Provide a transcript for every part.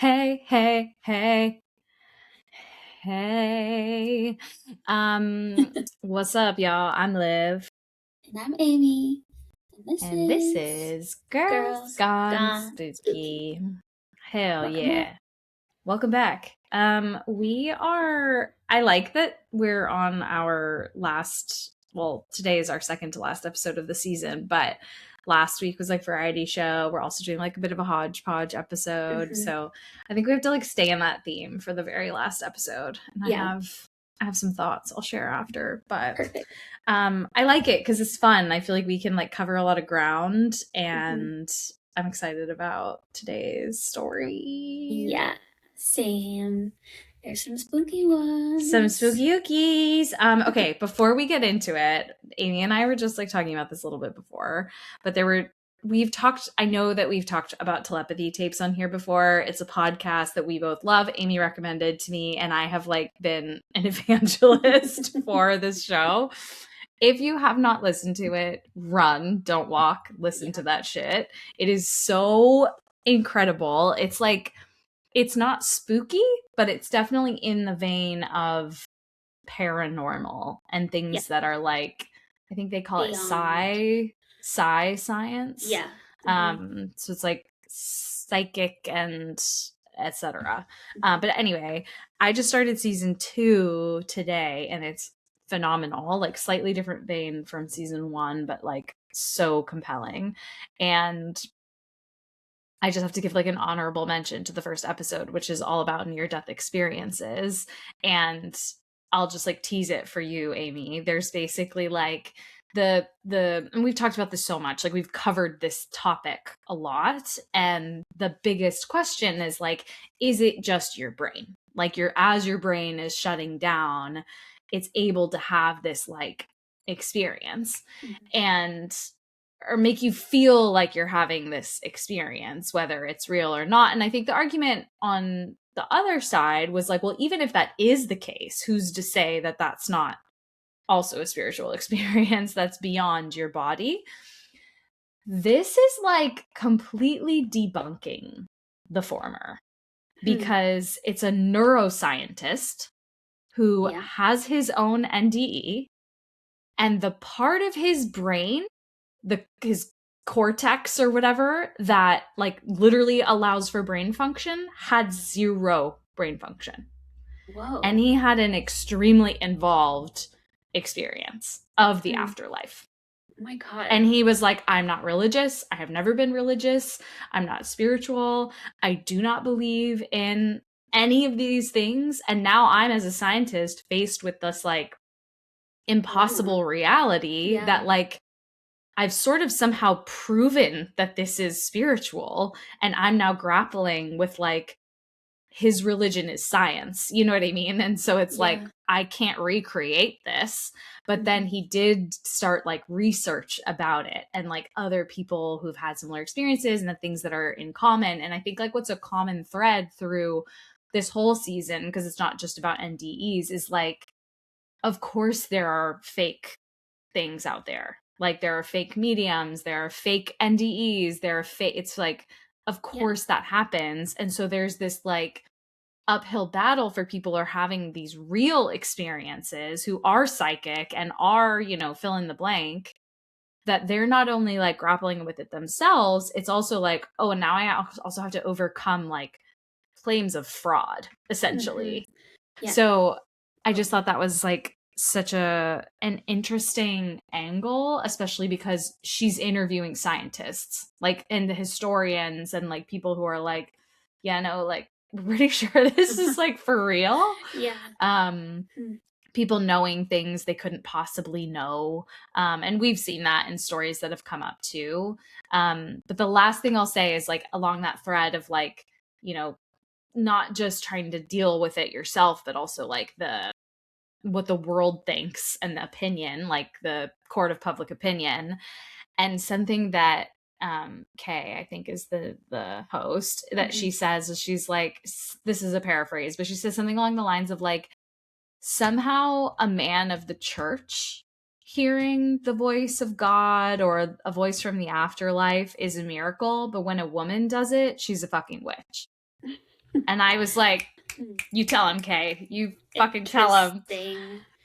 Hey, hey, hey, hey. What's up, y'all? I'm Liv, And I'm Amy. And this and this is is Girls Girls Gone Gone Spooky. Spooky. Hell Welcome back. yeah. Welcome back. I like that we're on our last, well, today is our second to last episode of the season, but last week was like variety show. We're also doing like a bit of a hodgepodge episode. So I think we have to like stay in that theme for the very last episode. And Yeah. I have some thoughts I'll share after, but Perfect. I like it because it's fun. I feel like we can like cover a lot of ground, and I'm excited about today's story. Yeah. Same. There's some spooky ones. Some spooky-ookies. Okay, before we get into it, Amy and I were just like talking about this a little bit before, but I know that we've talked about Telepathy Tapes on here before. It's a podcast that we both love. Amy recommended to me, and I have like been an evangelist for this show. If you have not listened to it, run, don't walk, listen to that shit. It is so incredible. It's not spooky, but it's definitely in the vein of paranormal and things that are like, I think they call it psi science. Yeah. So it's like psychic and etc. But anyway, I just started season 2 today, and it's phenomenal. Like slightly different vein from season 1, but like so compelling. And I just have to give like an honorable mention to the first episode, which is all about near-death experiences. And I'll just like tease it for you, Amy. There's basically like and we've talked about this so much, like we've covered this topic a lot. And the biggest question is like, is it just your brain? Like as your brain is shutting down, it's able to have this like experience. And or make you feel like you're having this experience, whether it's real or not. And I think the argument on the other side was like, well, even if that is the case, who's to say that that's not also a spiritual experience that's beyond your body? This is like completely debunking the former because it's a neuroscientist who has his own NDE, and the part of his brain, his cortex or whatever that like literally allows for brain function, had 0 brain function. Whoa. And he had an extremely involved experience of the afterlife. Oh my God. And he was like, I'm not religious. I have never been religious. I'm not spiritual. I do not believe in any of these things. And now I'm, as a scientist, faced with this like impossible reality that like I've sort of somehow proven that this is spiritual, and I'm now grappling with like his religion is science, you know what I mean? And so it's like I can't recreate this. But then he did start like research about it and like other people who've had similar experiences and the things that are in common. And I think like what's a common thread through this whole season, because it's not just about NDEs, is like, of course there are fake things out there. Like there are fake mediums, there are fake NDEs, there are fake, it's like, of course that happens. And so there's this like uphill battle for people who are having these real experiences, who are psychic and are, you know, fill in the blank, that they're not only like grappling with it themselves, it's also like, oh, and now I also have to overcome like claims of fraud, essentially. So I just thought that was like such an interesting angle, especially because she's interviewing scientists, like, and the historians and like people who are like, yeah, no, like we're pretty sure this is like for real. People knowing things they couldn't possibly know. And we've seen that in stories that have come up too. But the last thing I'll say is like along that thread of like, you know, not just trying to deal with it yourself, but also like what the world thinks and the opinion, like the court of public opinion. And something that Kay, I think is the host, that she says, she's like, this is a paraphrase, but she says something along the lines of like, somehow a man of the church hearing the voice of God or a voice from the afterlife is a miracle, but when a woman does it, she's a fucking witch. And I was like, you tell him, Kay. You fucking tell him.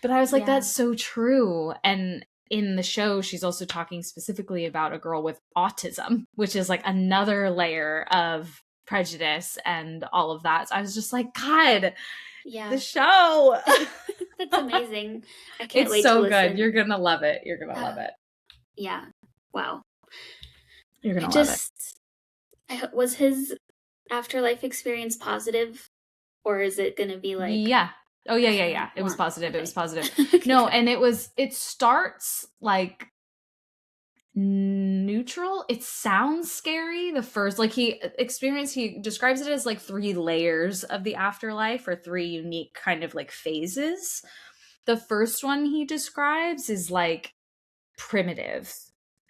But I was like, that's so true. And in the show, she's also talking specifically about a girl with autism, which is like another layer of prejudice and all of that. So I was just like, God, the show. That's amazing. I can't wait It's so to listen. good. You're going to love it. You're going to love it. Yeah. Wow. You're going to love it. Was his afterlife experience positive? Or is it going to be like... Yeah. Oh, yeah. It was positive. Okay. It was positive. No, and it starts like neutral. It sounds scary. The first, like he describes it as like 3 layers of the afterlife, or 3 unique kind of like phases. The first one he describes is like primitive.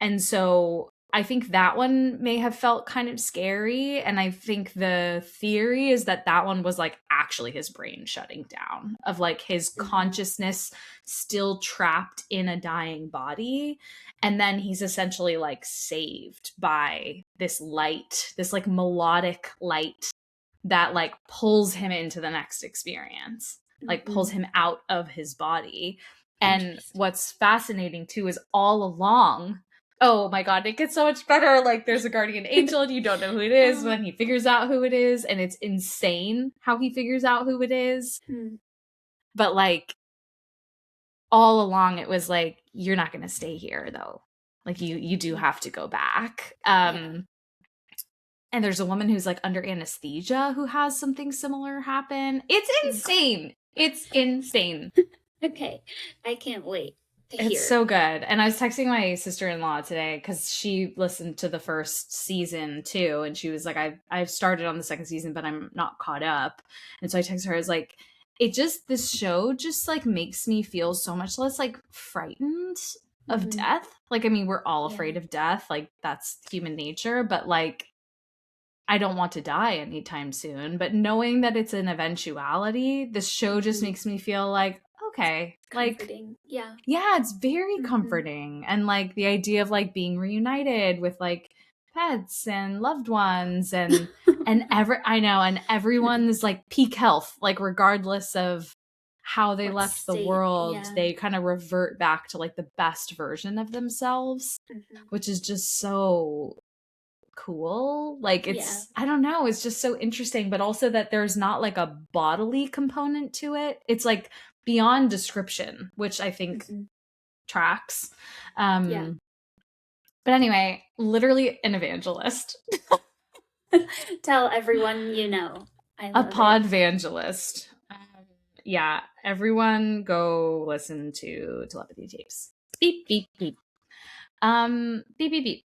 And so I think that one may have felt kind of scary. And I think the theory is that one was like actually his brain shutting down, of like his consciousness still trapped in a dying body. And then he's essentially like saved by this light, this like melodic light that like pulls him into the next experience, like pulls him out of his body. And what's fascinating too is all along, oh my God, it gets so much better. Like there's a guardian angel and you don't know who it is when he figures out who it is. And it's insane how he figures out who it is. But like all along it was like, you're not going to stay here though. Like you do have to go back. And there's a woman who's like under anesthesia who has something similar happen. It's insane. It's insane. Okay. I can't wait to hear. It's so good. And I was texting my sister-in-law today because she listened to the first season too. And she was like, I've started on the second season, but I'm not caught up. And so I texted her, I was like, this show just like makes me feel so much less like frightened of death. Like, I mean, we're all afraid of death. Like that's human nature, but like, I don't want to die anytime soon, but knowing that it's an eventuality, this show just makes me feel like, okay, comforting. Like, yeah, it's very comforting. And like the idea of like being reunited with like pets and loved ones and everyone is like peak health, like regardless of how they left the world, they kind of revert back to like the best version of themselves, which is just so cool. Like it's I don't know, it's just so interesting, but also that there's not like a bodily component to it. It's like beyond description, which I think tracks. But anyway, literally an evangelist. Tell everyone you know. A podvangelist. Yeah, everyone go listen to Telepathy Tapes. Beep beep beep. Beep beep beep.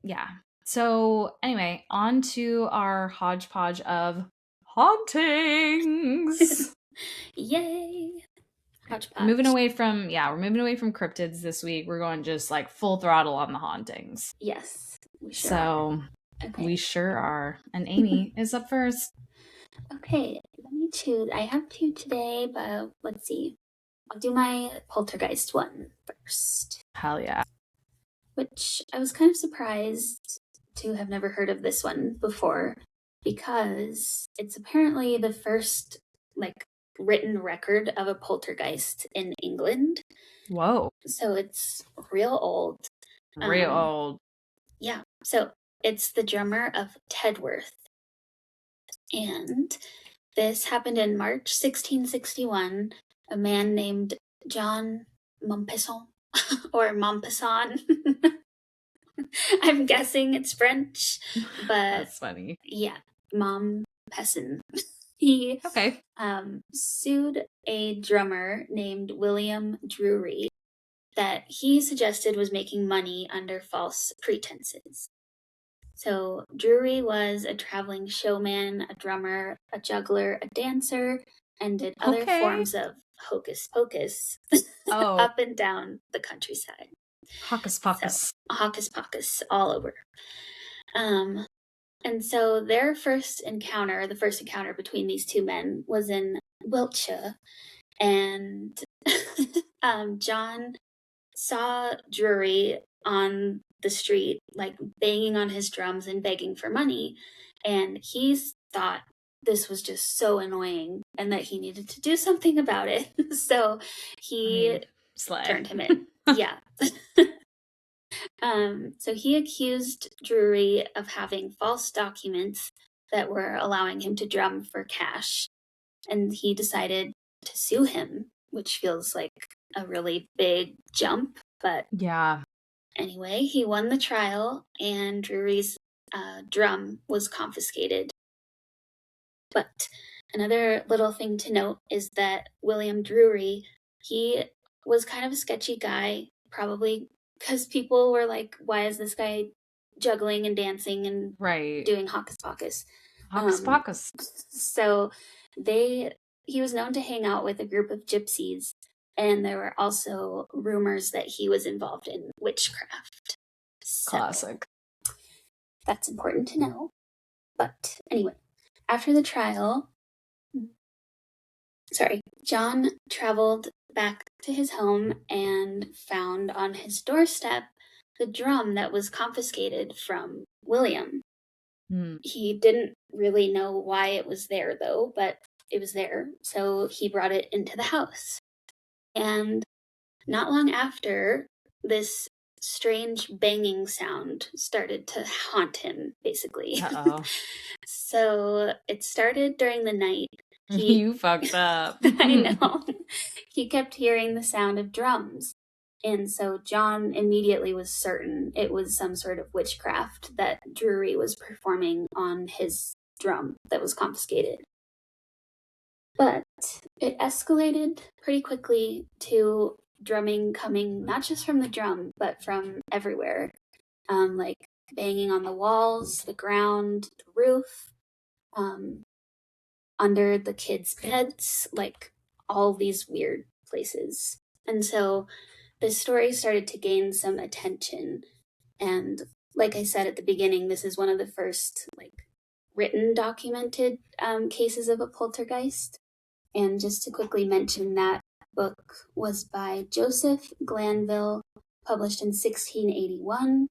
Yeah. So anyway, on to our hodgepodge of hauntings. Yay. Hodgepodge. We're moving away from cryptids this week. We're going just like full throttle on the hauntings. Yes. We sure are. And Amy is up first. Okay, let me choose. I have 2 today, but let's see. I'll do my poltergeist one first. Hell yeah. Which I was kind of surprised to have never heard of this one before, because it's apparently the first like written record of a poltergeist in England. Whoa. So it's real old. Real old. Yeah. So it's the Drummer of Tedworth. And this happened in March 1661. A man named John Mompesson or Mompesson. I'm guessing it's French, but that's funny. Yeah, Mompesson. He sued a drummer named William Drury that he suggested was making money under false pretenses. So Drury was a traveling showman, a drummer, a juggler, a dancer, and did other forms of hocus pocus up and down the countryside. Hocus pocus. So, hocus pocus all over. And so their first encounter between these 2 men was in Wiltshire. And John saw Drury on the street, like banging on his drums and begging for money. And he thought this was just so annoying and that he needed to do something about it. So he turned him in. Yeah. So he accused Drury of having false documents that were allowing him to drum for cash. And he decided to sue him, which feels like a really big jump. But yeah. Anyway, he won the trial and Drury's drum was confiscated. But another little thing to note is that William Drury, he was kind of a sketchy guy, probably because people were like, why is this guy juggling and dancing and doing hocus pocus? Hocus pocus. So he was known to hang out with a group of gypsies, and there were also rumors that he was involved in witchcraft. Classic. That's important to know. But anyway, after the trial, John traveled back to his home and found on his doorstep the drum that was confiscated from William. He didn't really know why it was there, though, but it was there, so he brought it into the house. And not long after, this strange banging sound started to haunt him, basically. So it started during the night. You fucked up. I know. He kept hearing the sound of drums. And so John immediately was certain it was some sort of witchcraft that Drury was performing on his drum that was confiscated. But it escalated pretty quickly to drumming coming not just from the drum, but from everywhere. Like banging on the walls, the ground, the roof, under the kids' beds, like all these weird places. And so this story started to gain some attention. And like I said at the beginning, this is one of the first written documented cases of a poltergeist. And just to quickly mention, that book was by Joseph Glanville, published in 1681,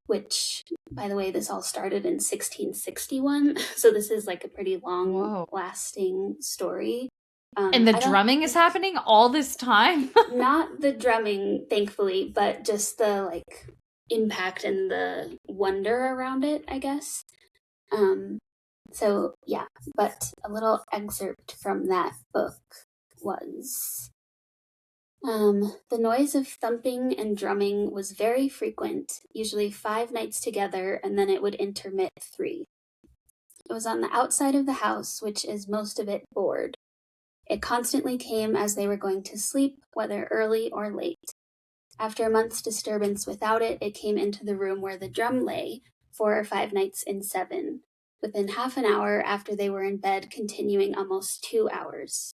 which, by the way, this all started in 1661. So this is a pretty long-lasting story. And the drumming is happening all this time? Not the drumming, thankfully, but just the impact and the wonder around it, I guess. So yeah, but a little excerpt from that book was, the noise of thumping and drumming was very frequent, usually 5 nights together, and then it would intermit 3. It was on the outside of the house, which is most of it board. It constantly came as they were going to sleep, whether early or late. After a month's disturbance without it, it came into the room where the drum lay, 4 or 5 nights in 7, within half an hour after they were in bed, continuing almost 2 hours.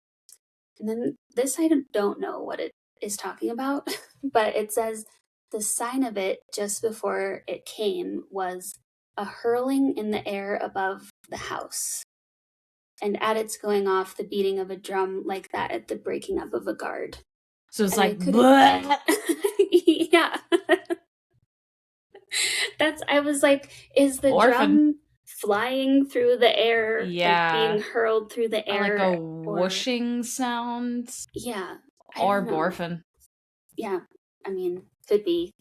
And then this I don't know what it is talking about, but it says the sign of it just before it came was a hurling in the air above the house. And at its going off, the beating of a drum like that at the breaking up of a guard. So it's yeah. I was like, is the drum flying through the air, being hurled through the air? Like a whooshing sound? Yeah. Or Borfin. Yeah. I mean, could be.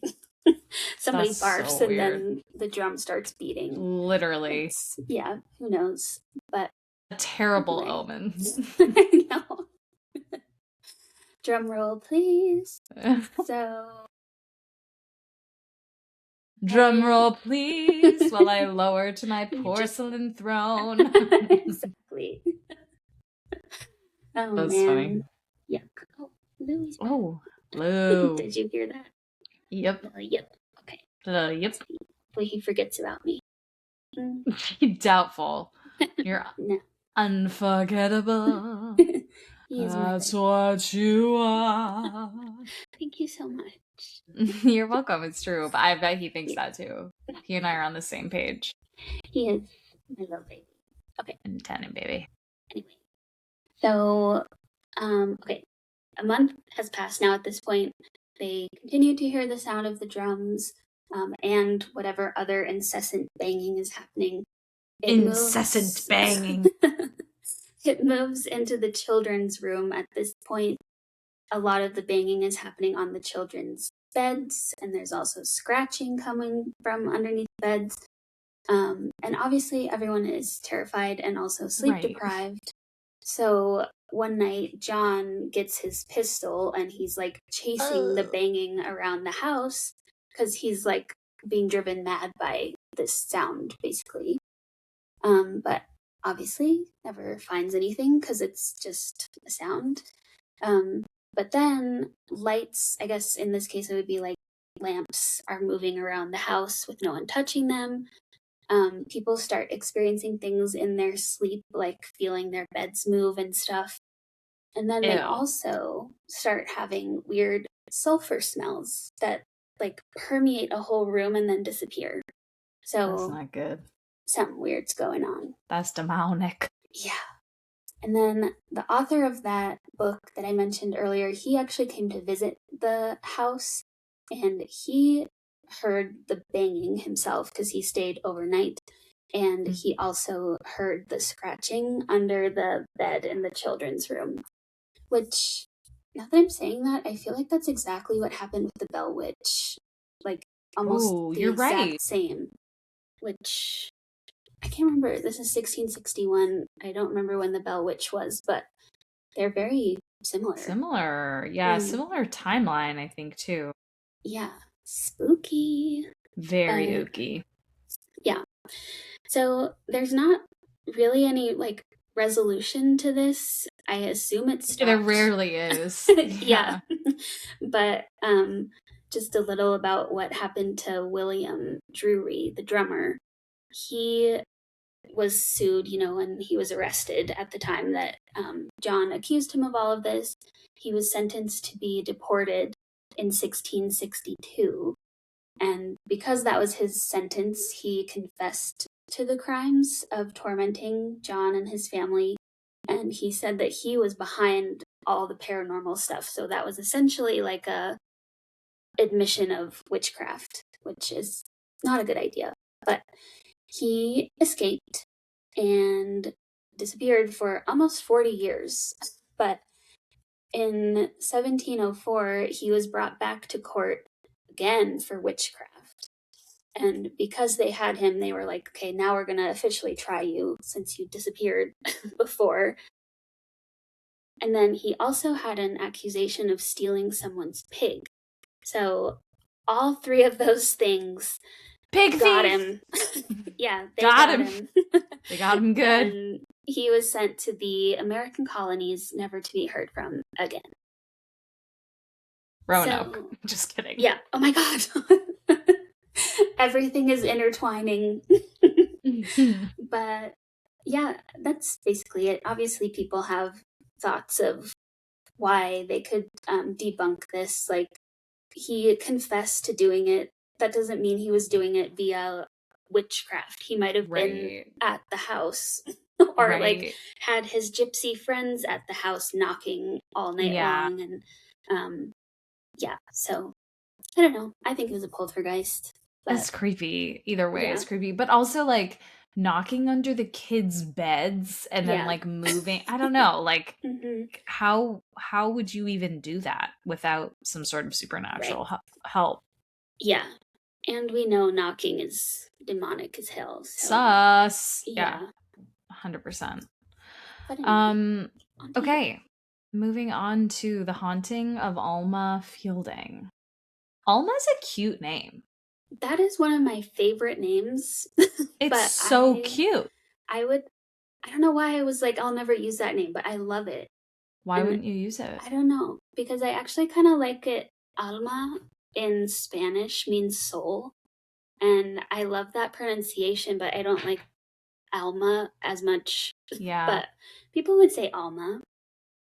Somebody barfs and then the drum starts beating. Literally. Who knows? But terrible omens. I know. Drum roll, please. So. Drum roll, please, while I lower to my porcelain throne. Exactly. Oh, that's man. Funny. Yuck. Oh, Louie's back. Oh, Lou. Did you hear that? Yep. Yep. Okay. Yep. Hopefully he forgets about me. Doubtful. You're unforgettable. That's what you are. Thank you so much. You're welcome. It's true. But I bet he thinks that too. He and I are on the same page. He is my little baby. Okay. And Tenon baby. Anyway. So, okay. A month has passed now at this point. They continue to hear the sound of the drums and whatever other incessant banging is happening. Incessant banging. it moves into the children's room. At this point, a lot of the banging is happening on the children's beds, and there's also scratching coming from underneath beds. And obviously, everyone is terrified and also sleep deprived. So one night, John gets his pistol and he's like chasing the banging around the house because he's like being driven mad by this sound, basically. But obviously, never finds anything because it's just a sound. But then lights, I guess in this case, it would be like lamps are moving around the house with no one touching them. People start experiencing things in their sleep, like feeling their beds move and stuff. And then they also start having weird sulfur smells that like permeate a whole room and then disappear. So that's not good. Something weird's going on. That's demonic. Yeah. And then the author of that book that I mentioned earlier, he actually came to visit the house and he heard the banging himself because he stayed overnight. And he also heard the scratching under the bed in the children's room. Which, now that I'm saying that, I feel like that's exactly what happened with the Bell Witch. Like, almost the exact same. Which, I can't remember. This is 1661. I don't remember when the Bell Witch was, but they're very similar. Yeah, similar timeline, I think, too. Yeah. Spooky. Very ooky. Yeah. So there's not really any like resolution to this. I assume it's stopped. There rarely is. Yeah. But just a little about what happened to William Drury, the drummer. He was sued, and he was arrested at the time that John accused him of all of this. He was sentenced to be deported in 1662. And because that was his sentence, he confessed to the crimes of tormenting John and his family. And he said that he was behind all the paranormal stuff. So that was essentially like a admission of witchcraft, which is not a good idea. But he escaped and disappeared for almost 40 years. But in 1704, he was brought back to court again for witchcraft. And because they had him, they were like, okay, now we're going to officially try you since you disappeared before. And then he also had an accusation of stealing someone's pig. So all three of those things got him. Yeah, they got him. They got him good. And he was sent to the American colonies, never to be heard from again. Roanoke. So, just kidding. Yeah. Oh my God. Everything is intertwining. But yeah, that's basically it. Obviously, people have thoughts of why they could debunk this. Like, he confessed to doing it. That doesn't mean he was doing it via witchcraft. He might have been at the house or like had his gypsy friends at the house knocking all night long. And so I don't know. I think it was a poltergeist. That's creepy. Either way, it's creepy. But also like knocking under the kids' beds and then like moving. I don't know. Like how would you even do that without some sort of supernatural help? Yeah. And we know knocking is demonic as hell. So. Sus. Yeah. 100%. Okay. Moving on to The Haunting of Alma Fielding. Alma's a cute name. That is one of my favorite names. It's so cute. I don't know why I was like, I'll never use that name, but I love it. Why wouldn't you use it? I don't know. Because I actually kind of like it. Alma in Spanish means soul. And I love that pronunciation, but I don't like Alma as much. Yeah. But people would say Alma.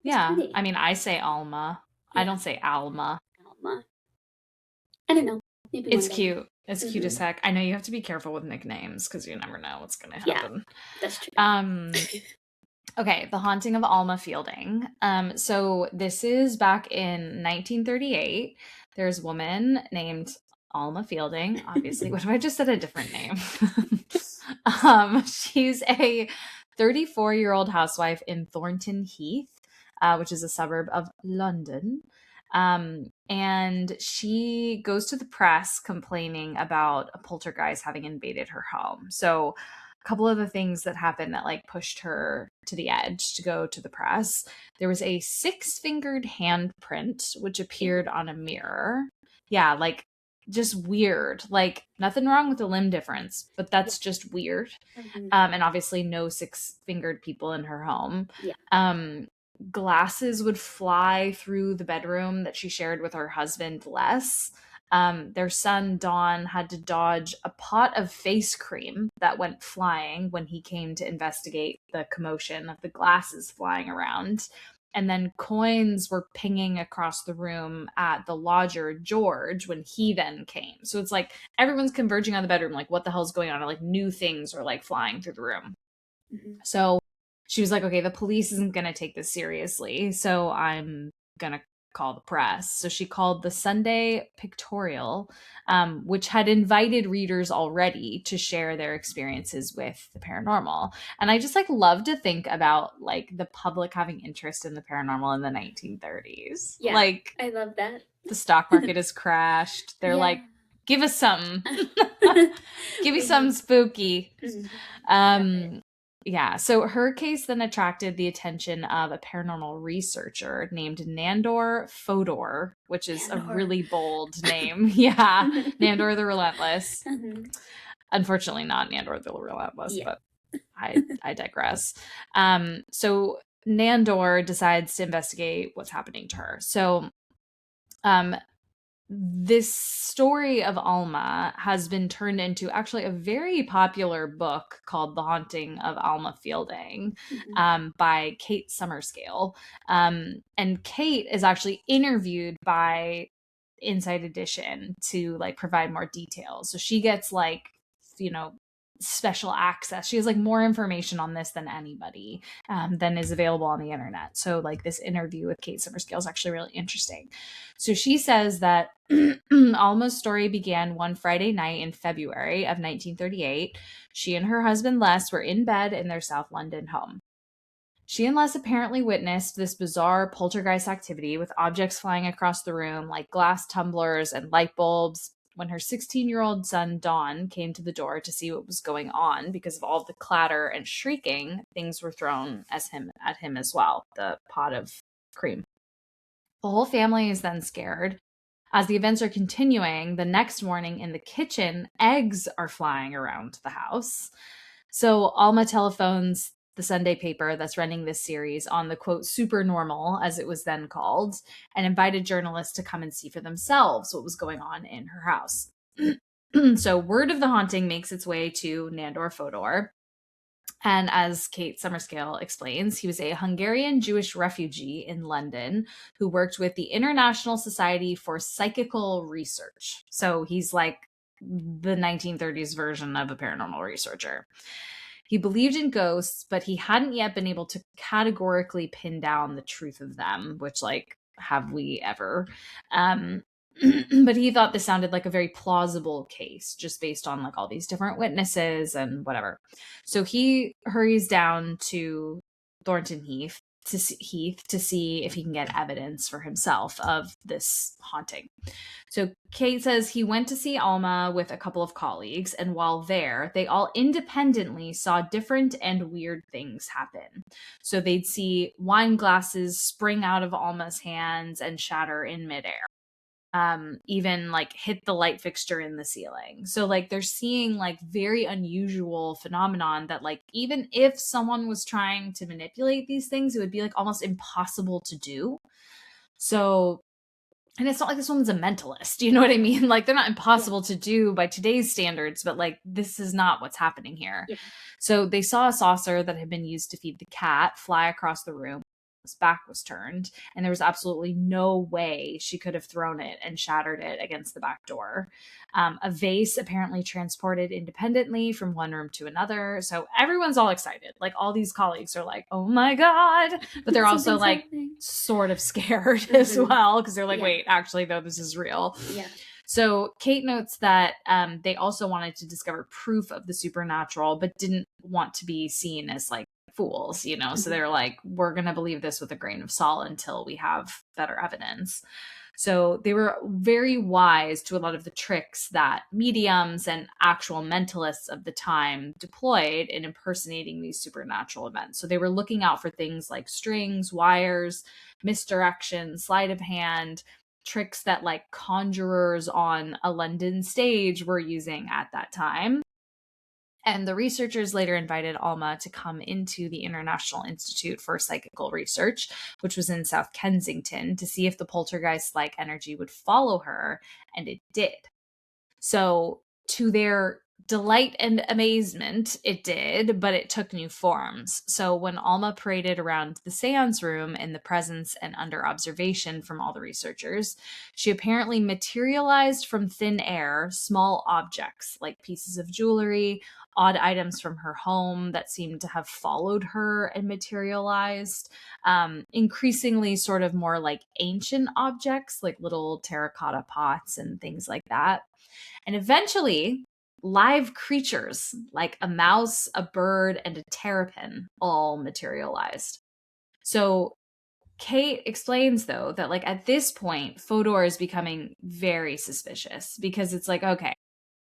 Yeah. I mean, I say Alma. Yeah. I don't say Alma. Alma. I don't know. Maybe it's cute. It's cute as heck. I know you have to be careful with nicknames because you never know what's going to happen. Yeah, that's true. Okay, The Haunting of Alma Fielding. So this is back in 1938. There's a woman named Alma Fielding. Obviously, what if I just said a different name? She's a 34-year-old housewife in Thornton Heath, which is a suburb of London. And she goes to the press complaining about a poltergeist having invaded her home. So a couple of the things that happened that like pushed her to the edge to go to the press. There was a 6-fingered handprint which appeared on a mirror. Yeah, like just weird. Like nothing wrong with the limb difference, but that's just weird. And obviously no 6-fingered people in her home. Glasses would fly through the bedroom that she shared with her husband, Les. Their son, Don, had to dodge a pot of face cream that went flying when he came to investigate the commotion of the glasses flying around. And then coins were pinging across the room at the lodger, George, when he then came. So it's like everyone's converging on the bedroom, like, what the hell's going on? Or like new things are like flying through the room. So she was like, okay, the police isn't going to take this seriously, so I'm going to call the press. So she called the Sunday Pictorial, which had invited readers already to share their experiences with the paranormal. And I just like love to think about like the public having interest in the paranormal in the 1930s. Yeah, like I love that. The stock market has crashed. They're like, give us something. Give me something spooky. Yeah, so her case then attracted the attention of a paranormal researcher named Nandor Fodor, which is a really bold name. Yeah, Nandor the Relentless. Unfortunately, not Nandor the Relentless, but I digress. So Nandor decides to investigate what's happening to her. So this story of Alma has been turned into actually a very popular book called The Haunting of Alma Fielding by Kate Summerscale. And Kate is actually interviewed by Inside Edition to like provide more details. So she gets like, special access. She has like more information on this than anybody than is available on the internet. So like this interview with Kate Summerscale is actually really interesting. So she says that Alma's story began one Friday night in February of 1938. She and her husband Les were in bed in their South London home. She and Les apparently witnessed this bizarre poltergeist activity with objects flying across the room like glass tumblers and light bulbs, when her 16-year-old son, Don, came to the door to see what was going on because of all the clatter and shrieking, things were thrown at him as well, the pot of cream. The whole family is then scared. As the events are continuing, the next morning in the kitchen, eggs are flying around the house. So Alma telephones the Sunday paper that's running this series on the quote supernormal, as it was then called, and invited journalists to come and see for themselves what was going on in her house. So word of the haunting makes its way to Nandor Fodor. And as Kate Summerscale explains, he was a Hungarian Jewish refugee in London who worked with the International Society for Psychical Research. So he's like the 1930s version of a paranormal researcher. He believed in ghosts, but he hadn't yet been able to categorically pin down the truth of them, which, like, have we ever? But he thought this sounded like a very plausible case, just based on, like, all these different witnesses and whatever. So he hurries down to Thornton Heath to see if he can get evidence for himself of this haunting. So Kate says he went to see Alma with a couple of colleagues, and while there, they all independently saw different and weird things happen. So they'd see wine glasses spring out of Alma's hands and shatter in midair. Even like hit the light fixture in the ceiling. So like they're seeing like very unusual phenomenon that like even if someone was trying to manipulate these things, it would be like almost impossible to do. So, and it's not like this woman's a mentalist, you know what I mean? Like they're not impossible to do by today's standards, but like this is not what's happening here. Yeah. So they saw a saucer that had been used to feed the cat fly across the room. His back was turned, and there was absolutely no way she could have thrown it and shattered it against the back door. A vase apparently transported independently from one room to another. So everyone's all excited. Like all these colleagues are like, oh my God. But they're also like sort of scared as well because they're like, wait, actually, though, this is real. Yeah. So Kate notes that they also wanted to discover proof of the supernatural, but didn't want to be seen as like fools, you know? So they're like, we're going to believe this with a grain of salt until we have better evidence. So they were very wise to a lot of the tricks that mediums and actual mentalists of the time deployed in impersonating these supernatural events. So they were looking out for things like strings, wires, misdirection, sleight of hand, tricks that like conjurers on a London stage were using at that time. And the researchers later invited Alma to come into the International Institute for Psychical Research, which was in South Kensington, to see if the poltergeist like energy would follow her. And it did. So, to their delight and amazement, it did, but it took new forms. So, when Alma paraded around the seance room in the presence and under observation from all the researchers, she apparently materialized from thin air small objects like pieces of jewelry, odd items from her home that seemed to have followed her and materialized, increasingly sort of more like ancient objects like little terracotta pots and things like that. And eventually, live creatures like a mouse, a bird, and a terrapin all materialized. So Kate explains, though, that like at this point, Fodor is becoming very suspicious because it's like, okay,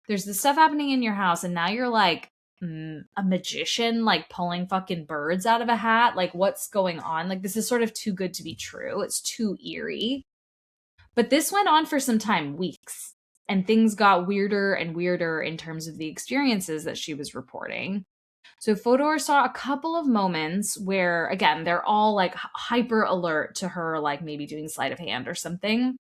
there's this stuff happening in your house, and now you're like a magician, like pulling fucking birds out of a hat. Like, what's going on? Like, this is sort of too good to be true. It's too eerie. But this went on for some time, weeks, and things got weirder and weirder in terms of the experiences that she was reporting. So Fodor saw a couple of moments where, again, they're all like hyper alert to her, like maybe doing sleight of hand or something.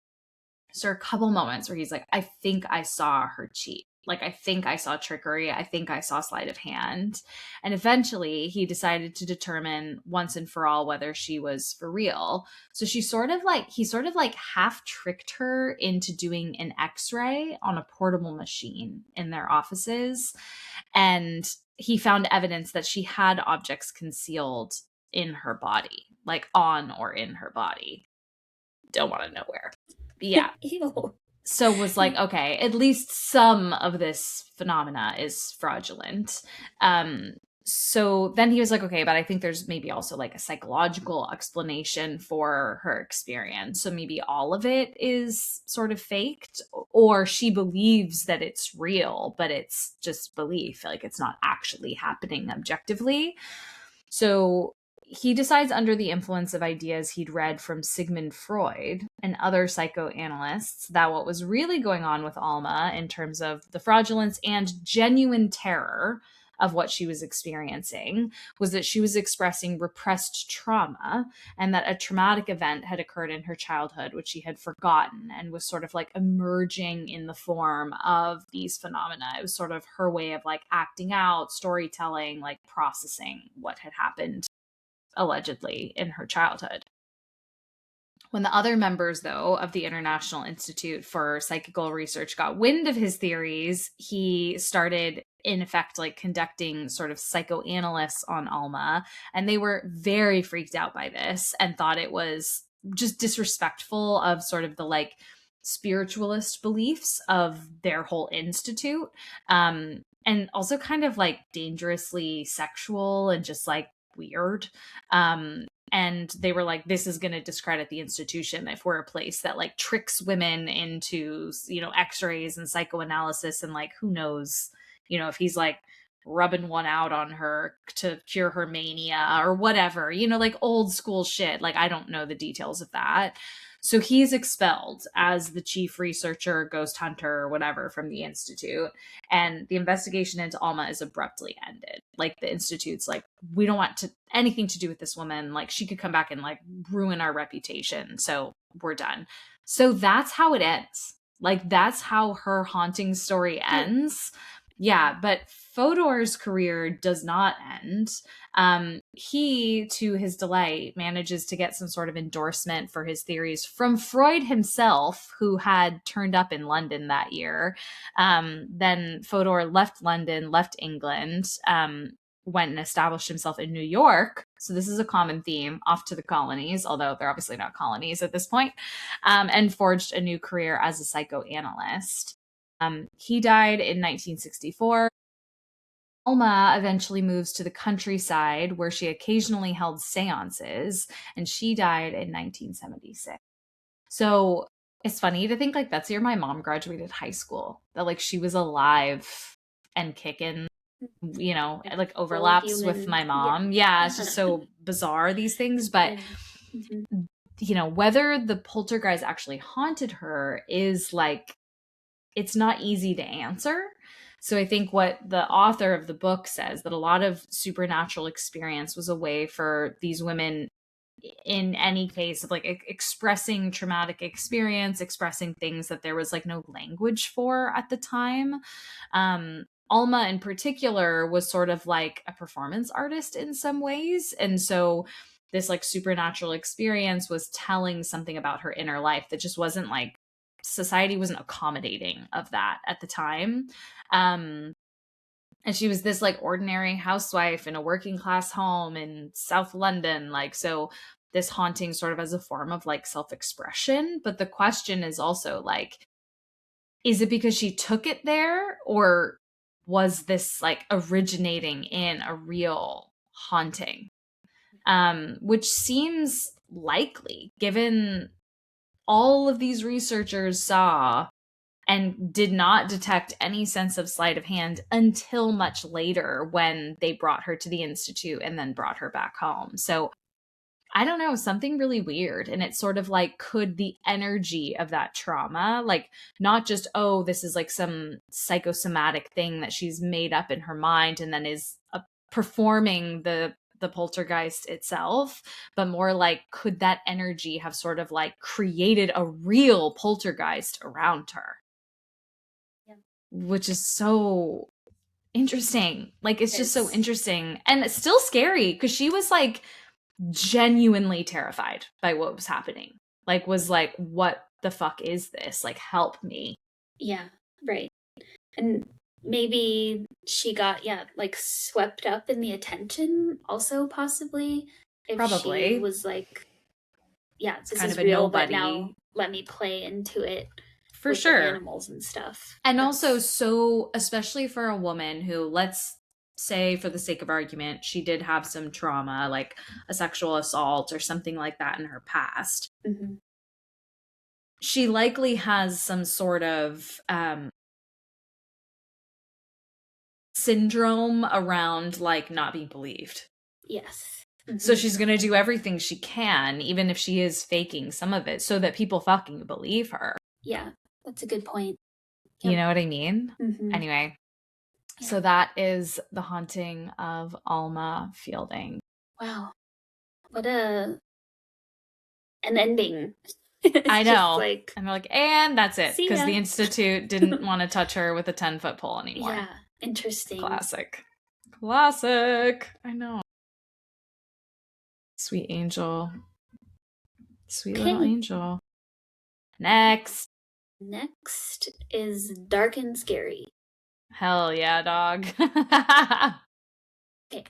So a couple moments where he's like, I think I saw her cheat. Like, I think I saw trickery. I think I saw sleight of hand. And eventually he decided to determine once and for all whether she was for real. So he sort of like half tricked her into doing an x-ray on a portable machine in their offices. And he found evidence that she had objects concealed in her body, like on or in her body. Don't want to know where. But yeah. Ew. So was like, okay, at least some of this phenomena is fraudulent. So then he was like, okay, but I think there's maybe also like a psychological explanation for her experience. So maybe all of it is sort of faked, or she believes that it's real, but it's just belief. Like it's not actually happening objectively. So he decides, under the influence of ideas he'd read from Sigmund Freud and other psychoanalysts, that what was really going on with Alma in terms of the fraudulence and genuine terror of what she was experiencing was that she was expressing repressed trauma, and that a traumatic event had occurred in her childhood which she had forgotten and was sort of like emerging in the form of these phenomena. It was sort of her way of like acting out, storytelling, like processing what had happened allegedly in her childhood. When the other members, though, of the International Institute for Psychical Research got wind of his theories, he started, in effect, like conducting sort of psychoanalysts on Alma. And they were very freaked out by this and thought it was just disrespectful of sort of the like spiritualist beliefs of their whole institute. And also kind of like dangerously sexual and just like weird. And they were like, this is going to discredit the institution if we're a place that like tricks women into, you know, x-rays and psychoanalysis, and like who knows, you know, if he's like rubbing one out on her to cure her mania or whatever, you know, like old school shit. Like I don't know the details of that. So he's expelled as the chief researcher, ghost hunter, or whatever from the Institute. And the investigation into Alma is abruptly ended. Like the Institute's like, we don't want anything to do with this woman. Like she could come back and like ruin our reputation. So we're done. So that's how it ends. Like that's how her haunting story ends. Yeah, but Fodor's career does not end. He, to his delight, manages to get some sort of endorsement for his theories from Freud himself, who had turned up in London that year. Then Fodor left London, left England, went and established himself in New York. So this is a common theme, off to the colonies, although they're obviously not colonies at this point, and forged a new career as a psychoanalyst. He died in 1964. Alma eventually moves to the countryside where she occasionally held seances, and she died in 1976. So it's funny to think like that's the year my mom graduated high school, that like she was alive and kicking, you know, like overlaps with my mom. Yeah, it's just so bizarre, these things. But, you know, whether the poltergeist actually haunted her is like, it's not easy to answer. So I think what the author of the book says, that a lot of supernatural experience was a way for these women, in any case, of like expressing traumatic experience, expressing things that there was like no language for at the time. Alma in particular was sort of like a performance artist in some ways, and so this like supernatural experience was telling something about her inner life that just wasn't like, society wasn't accommodating of that at the time. And she was this like ordinary housewife in a working class home in South London. Like, so this haunting sort of as a form of like self-expression. But the question is also like, is it because she took it there, or was this like originating in a real haunting? Which seems likely given all of these researchers saw and did not detect any sense of sleight of hand until much later when they brought her to the institute and then brought her back home. So I don't know, something really weird. And it's sort of like, could the energy of that trauma, like not just, oh, this is like some psychosomatic thing that she's made up in her mind and then is performing the poltergeist itself, but more like, could that energy have sort of like created a real poltergeist around her? Yeah. Which is so interesting. Like, it's just so interesting. And it's still scary because she was like genuinely terrified by what was happening. Like, was like, what the fuck is this? Like, help me. Yeah, right. And maybe she got, like swept up in the attention also, possibly. If Probably. she was like, it's this kind is of a real, nobody. But now let me play into it. For with sure. The animals and stuff. And also, so, especially for a woman who, let's say for the sake of argument, she did have some trauma, like a sexual assault or something like that in her past. Mm-hmm. She likely has some sort of syndrome around like not being believed. Yes. Mm-hmm. So she's going to do everything she can, even if she is faking some of it, so that people fucking believe her. Yeah, that's a good point. Yep. You know what I mean? Mm-hmm. Anyway, so that is The Haunting of Alma Fielding. Wow. What an ending. I know. Like, and they're like, and that's it. Because the Institute didn't want to touch her with a 10-foot pole anymore. Yeah, interesting. Classic. I know. Sweet angel. Sweet little angel. Next is Dark and Scary. Hell yeah, dog. Okay.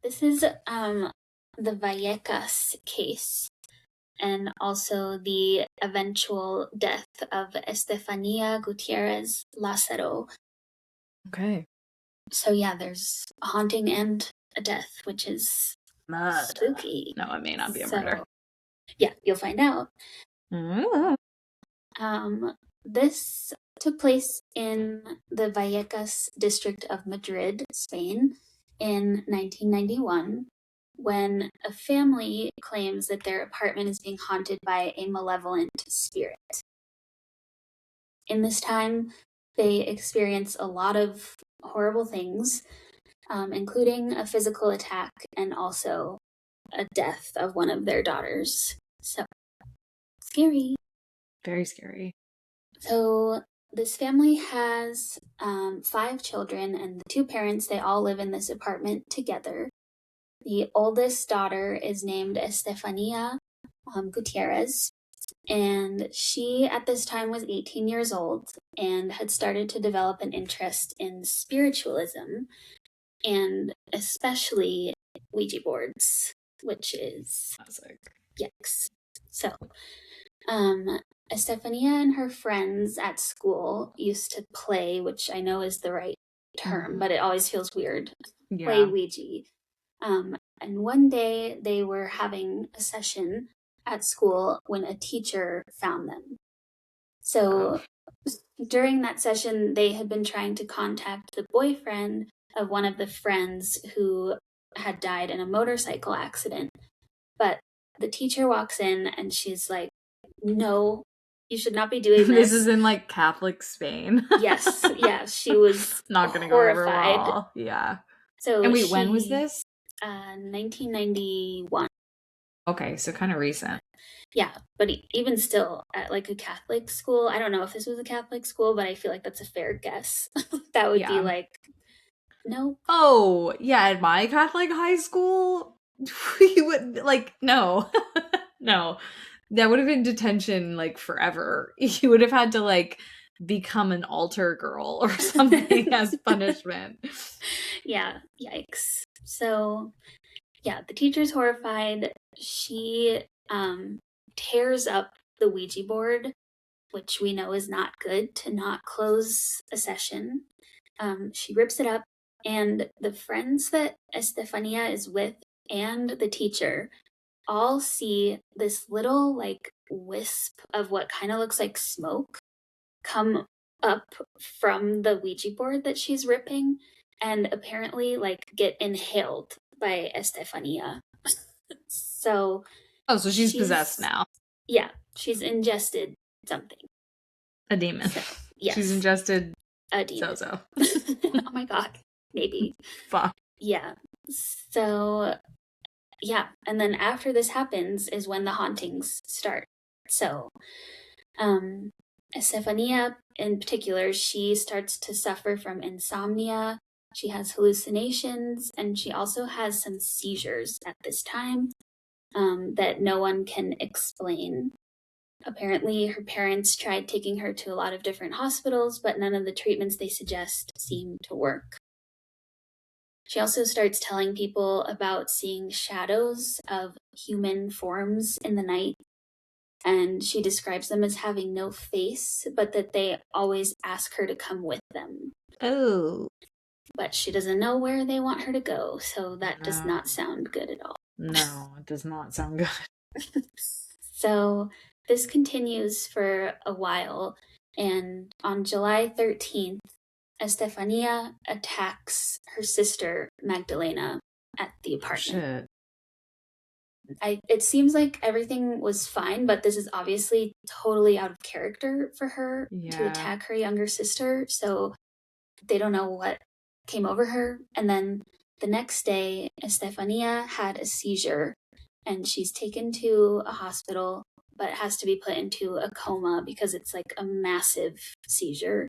This is the Vallecas case, and also the eventual death of Estefania Gutierrez Lázaro. Okay. So yeah, there's a haunting and a death, which is spooky. No, it may not be a murder. Yeah, you'll find out. Mm-hmm. This took place in the Vallecas district of Madrid, Spain, in 1991, when a family claims that their apartment is being haunted by a malevolent spirit. In this time, they experience a lot of horrible things, including a physical attack and also a death of one of their daughters. So, scary. Very scary. So, this family has 5 children, and the 2 parents, they all live in this apartment together. The oldest daughter is named Estefania Gutierrez, and she at this time was 18 years old and had started to develop an interest in spiritualism, and especially Ouija boards, which is classic. Yikes. So, Estefania and her friends at school used to play, which I know is the right term, but it always feels weird. Play Ouija. And one day they were having a session at school when a teacher found them. So during that session, they had been trying to contact the boyfriend of one of the friends who had died in a motorcycle accident. But the teacher walks in and she's like, no, you should not be doing this. This is in like Catholic Spain. Yes. Yeah. She was not going to go over well. Yeah. So and wait, when was this? 1991. Okay, so kind of recent. Yeah, but even still, at like a Catholic school, I don't know if this was a Catholic school, but I feel like that's a fair guess. That would be like, no. Oh, yeah, at my Catholic high school, we would, like, no. No. That would have been detention, like, forever. You would have had to, like, become an altar girl or something as punishment. Yeah, yikes. So, yeah, the teacher's horrified. She tears up the Ouija board, which we know is not good to not close a session. She rips it up, and the friends that Estefania is with and the teacher all see this little like wisp of what kind of looks like smoke come up from the Ouija board that she's ripping and apparently like get inhaled by Estefania. So she's possessed now. Yeah, she's ingested something. A demon. So, yes. She's ingested a demon. Zozo. Oh my god. Maybe. Fuck. Yeah. So, yeah. And then after this happens is when the hauntings start. So, Estefania in particular, she starts to suffer from insomnia. She has hallucinations, and she also has some seizures at this time that no one can explain. Apparently, her parents tried taking her to a lot of different hospitals, but none of the treatments they suggest seem to work. She also starts telling people about seeing shadows of human forms in the night, and she describes them as having no face, but that they always ask her to come with them. Oh. But she doesn't know where they want her to go, so that does not sound good at all. No, it does not sound good. So this continues for a while, and on July 13th, Estefania attacks her sister, Magdalena, at the apartment. It seems like everything was fine, but this is obviously totally out of character for her to attack her younger sister, so they don't know what came over her. And then the next day, Estefania had a seizure, and she's taken to a hospital, but has to be put into a coma because it's like a massive seizure.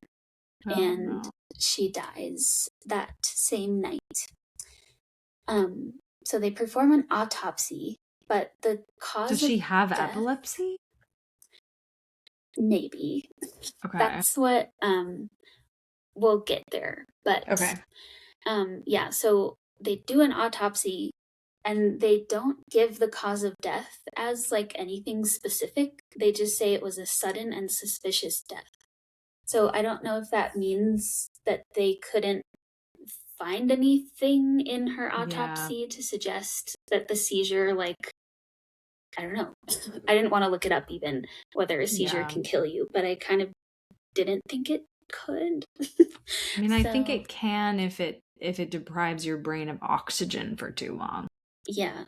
And she dies that same night. So they perform an autopsy, but the cause Does she have epilepsy? Maybe. Okay. That's what we'll get there. But okay. Yeah, so they do an autopsy and they don't give the cause of death as like anything specific. They just say it was a sudden and suspicious death. So I don't know if that means that they couldn't find anything in her autopsy to suggest that the seizure, like, I don't know. I didn't want to look it up even, whether a seizure can kill you, but I kind of didn't think it could. I mean, I think it can if it deprives your brain of oxygen for too long. Yeah.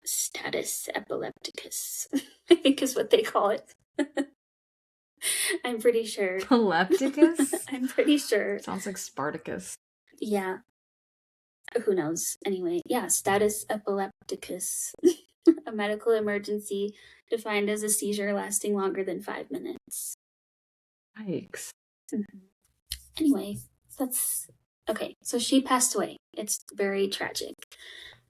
Status epilepticus, I think is what they call it. I'm pretty sure. Epilepticus? I'm pretty sure. Sounds like Spartacus. Yeah. Who knows? Anyway, yeah, status epilepticus. A medical emergency defined as a seizure lasting longer than 5 minutes. Yikes. Mm-hmm. Anyway, that's... Okay, so she passed away. It's very tragic.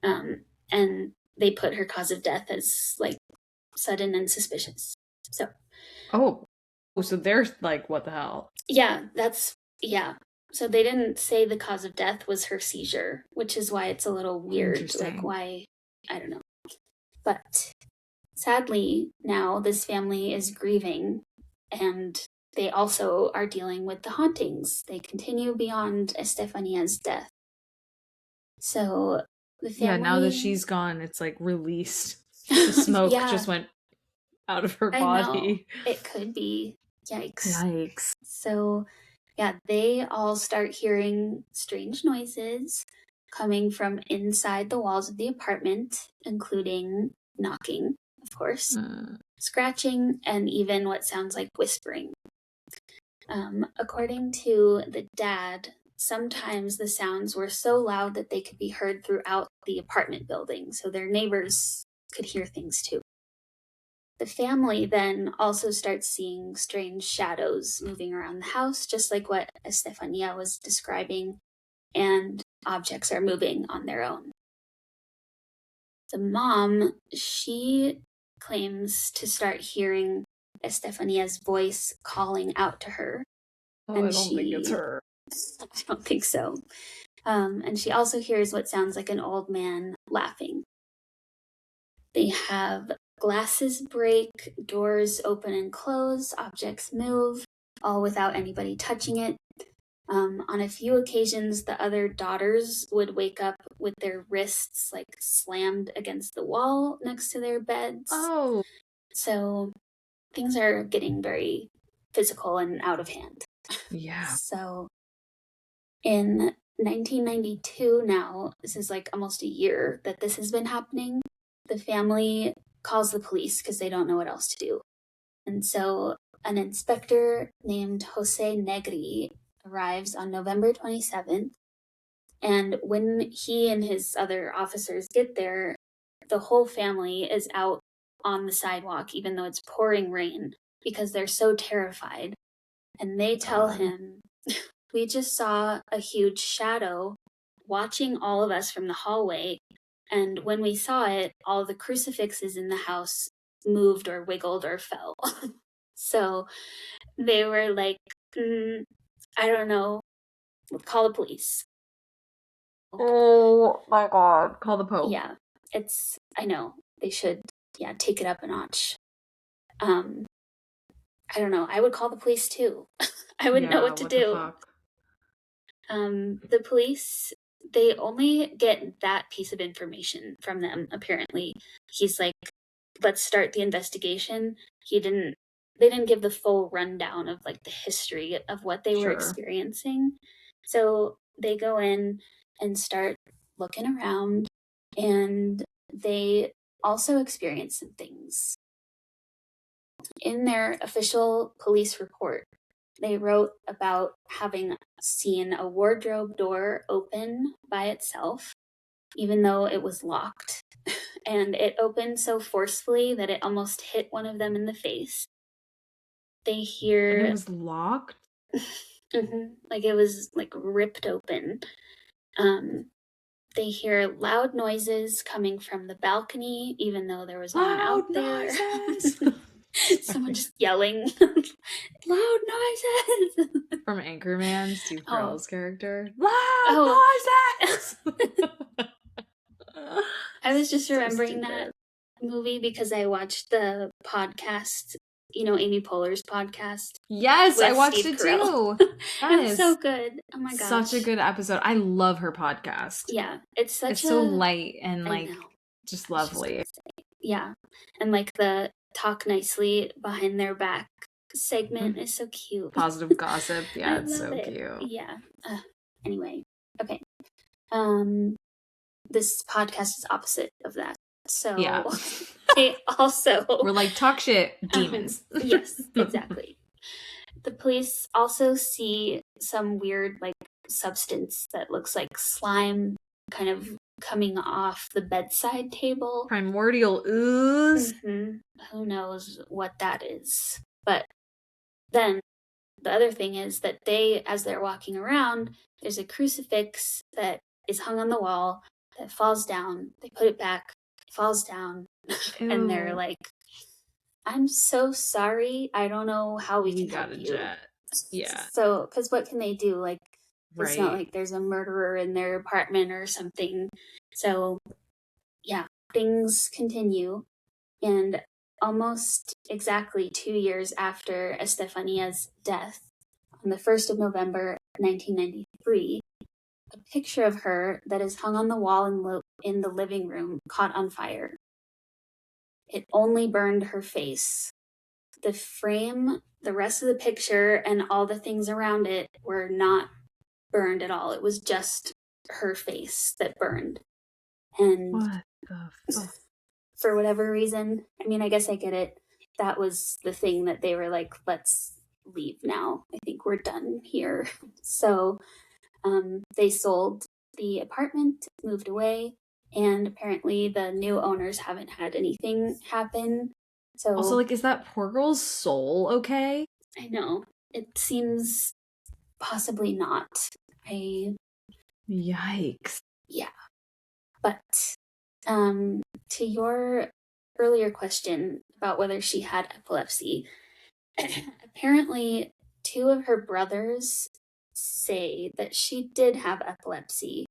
And they put her cause of death as, like, sudden and suspicious. So... Oh, so they're like, what the hell? Yeah, so they didn't say the cause of death was her seizure, which is why it's a little weird. Like, why? I don't know. But sadly, now this family is grieving, and they also are dealing with the hauntings. They continue beyond Estefania's death. So the family... Yeah, now that she's gone, it's like released. The smoke just went out of her body. Know. It could be. Yikes. So, yeah, they all start hearing strange noises coming from inside the walls of the apartment, including knocking, of course, scratching, and even what sounds like whispering. According to the dad, sometimes the sounds were so loud that they could be heard throughout the apartment building, so their neighbors could hear things too. The family then also starts seeing strange shadows moving around the house, just like what Estefania was describing, and objects are moving on their own. The mom, she claims to start hearing Estefania's voice calling out to her. Oh, and I don't think it's her. I don't think so. And she also hears what sounds like an old man laughing. They have glasses break, doors open and close, objects move, all without anybody touching it. On a few occasions, the other daughters would wake up with their wrists like slammed against the wall next to their beds. Oh. So things are getting very physical and out of hand. Yeah. So in 1992 now, this is like almost a year that this has been happening, the family calls the police because they don't know what else to do. And so an inspector named Jose Negri arrives on November 27th. And when he and his other officers get there, the whole family is out on the sidewalk, even though it's pouring rain, because they're so terrified. And they tell him, we just saw a huge shadow watching all of us from the hallway. And when we saw it, all the crucifixes in the house moved or wiggled or fell. So they were like, I don't know, call the police. Oh my God. Call the Pope. Yeah, I know, they should, take it up a notch. I don't know, I would call the police too. I wouldn't know what to do. The police, they only get that piece of information from them, apparently. He's like, let's start the investigation. They didn't give the full rundown of like the history of what they were experiencing. So they go in and start looking around, and they also experience some things. In their official police report, they wrote about having seen a wardrobe door open by itself, even though it was locked. And it opened so forcefully that it almost hit one of them in the face. They hear... And it was locked? Like it was like ripped open. They hear loud noises coming from the balcony, even though there was no one out there. Someone just yelling, loud noises! From Anchorman, Steve Carell's character. Loud noises! I was just remembering that movie because I watched the podcast, Amy Poehler's podcast. Yes, I watched Steve Carell. Too. It was so good. Oh my gosh. Such a good episode. I love her podcast. Yeah, it's so light and just lovely. Yeah, and like the talk nicely behind their back segment is so cute. Positive gossip. Yeah, it's so cute. Yeah. Anyway, okay. This podcast is opposite of that. So yeah. They also... We're like, talk shit, demons. Yes, exactly. The police also see some weird, substance that looks like slime kind of coming off the bedside table. Primordial ooze. Who knows what that is. But then the other thing is that as they're walking around, there's a crucifix that is hung on the wall that falls down. They put it back, it falls down, and they're like, I'm so sorry. I don't know how we can help you. Yeah. So, because what can they do? It's not like there's a murderer in their apartment or something. So, yeah, things continue. And almost exactly 2 years after Estefania's death, on the 1st of November 1993, a picture of her that is hung on the wall in the living room caught on fire. It only burned her face. The frame, the rest of the picture, and all the things around it were not burned at all. It was just her face that burned. And what the fuck? For whatever reason, I mean, I guess I get it. That was the thing that they were like, let's leave now. I think we're done here. So they sold the apartment, moved away, and apparently the new owners haven't had anything happen. So also, like, is that poor girl's soul okay? I know. It seems possibly not. Yikes. Yeah. But to your earlier question about whether she had epilepsy, apparently 2 of her brothers say that she did have epilepsy,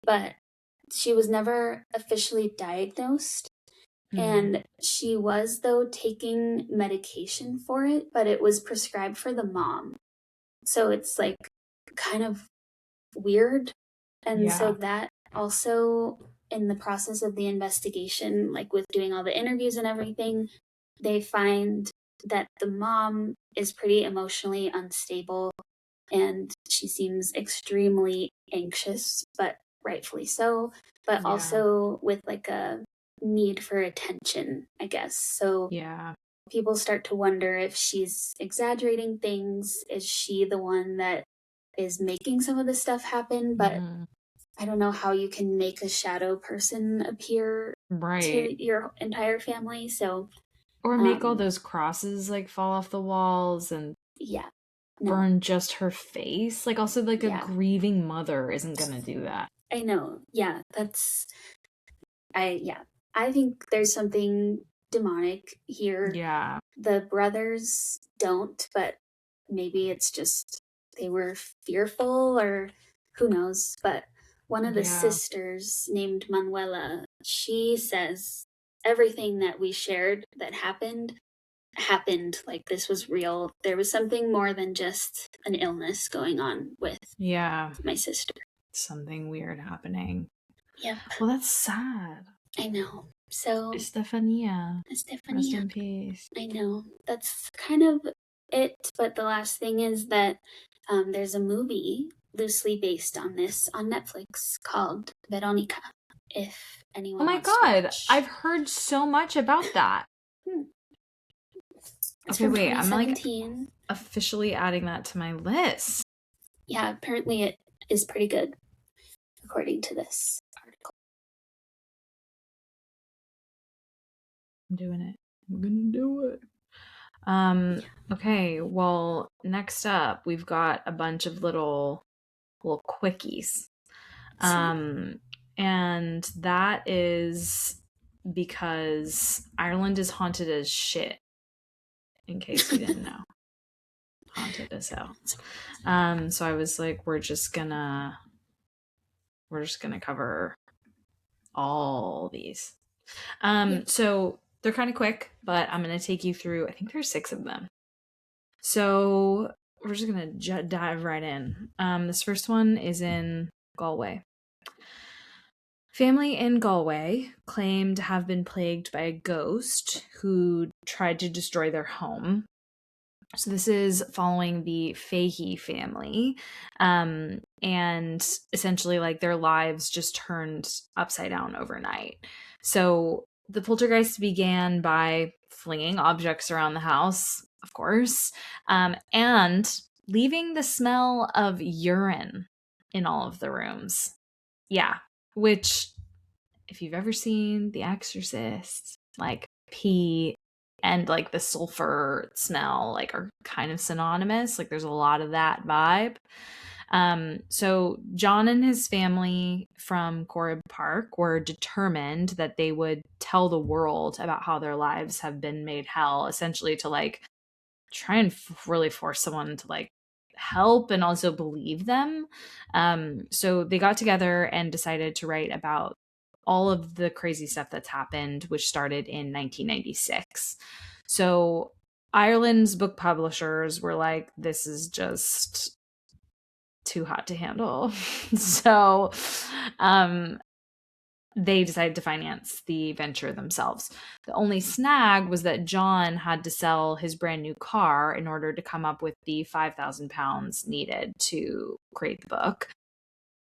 but she was never officially diagnosed. And she was, though, taking medication for it, but it was prescribed for the mom. So it's like kind of weird. And so that also, in the process of the investigation, like with doing all the interviews and everything, they find that the mom is pretty emotionally unstable and she seems extremely anxious, but rightfully so, but also with like a need for attention, I guess. So people start to wonder if she's exaggerating things. Is she the one that is making some of this stuff happen? But I don't know how you can make a shadow person appear to your entire family. So, or make all those crosses like fall off the walls and burn just her face. Like, also, like a grieving mother isn't gonna do that. I know. Yeah, I think there's something demonic here. Yeah. The brothers don't, but maybe it's just they were fearful, or who knows. But one of the sisters, named Manuela, she says everything that we shared that happened, like this was real. There was something more than just an illness going on with my sister. Something weird happening. Yeah. Well, that's sad. I know. So Estefania. Rest in peace. I know. That's kind of it. But the last thing is that there's a movie loosely based on this on Netflix called Veronica. If anyone wants to watch. I've heard so much about that. It's from wait, 2017. I'm like officially adding that to my list. Yeah, apparently it is pretty good, according to this article. I'm doing it. I'm gonna do it. Okay, well, next up we've got a bunch of little quickies. And that is because Ireland is haunted as shit, in case you didn't know. Haunted as hell. So I was like, we're just gonna cover all these. So they're kind of quick, but I'm gonna take you through, I think there's 6 of them. So we're just gonna dive right in. This first one is in Galway. Family in Galway claimed to have been plagued by a ghost who tried to destroy their home. So this is following the Fehee family, and essentially like their lives just turned upside down overnight. So the poltergeist began by flinging objects around the house, of course, and leaving the smell of urine in all of the rooms. Yeah, which, if you've ever seen The Exorcist, like pee and like the sulfur smell like are kind of synonymous. Like there's a lot of that vibe. So John and his family from Corrib Park were determined that they would tell the world about how their lives have been made hell, essentially to like try and really force someone to like help and also believe them. So they got together and decided to write about all of the crazy stuff that's happened, which started in 1996. So Ireland's book publishers were like, this is just too hot to handle. So they decided to finance the venture themselves. The only snag was that John had to sell his brand new car in order to come up with the £5,000 needed to create the book.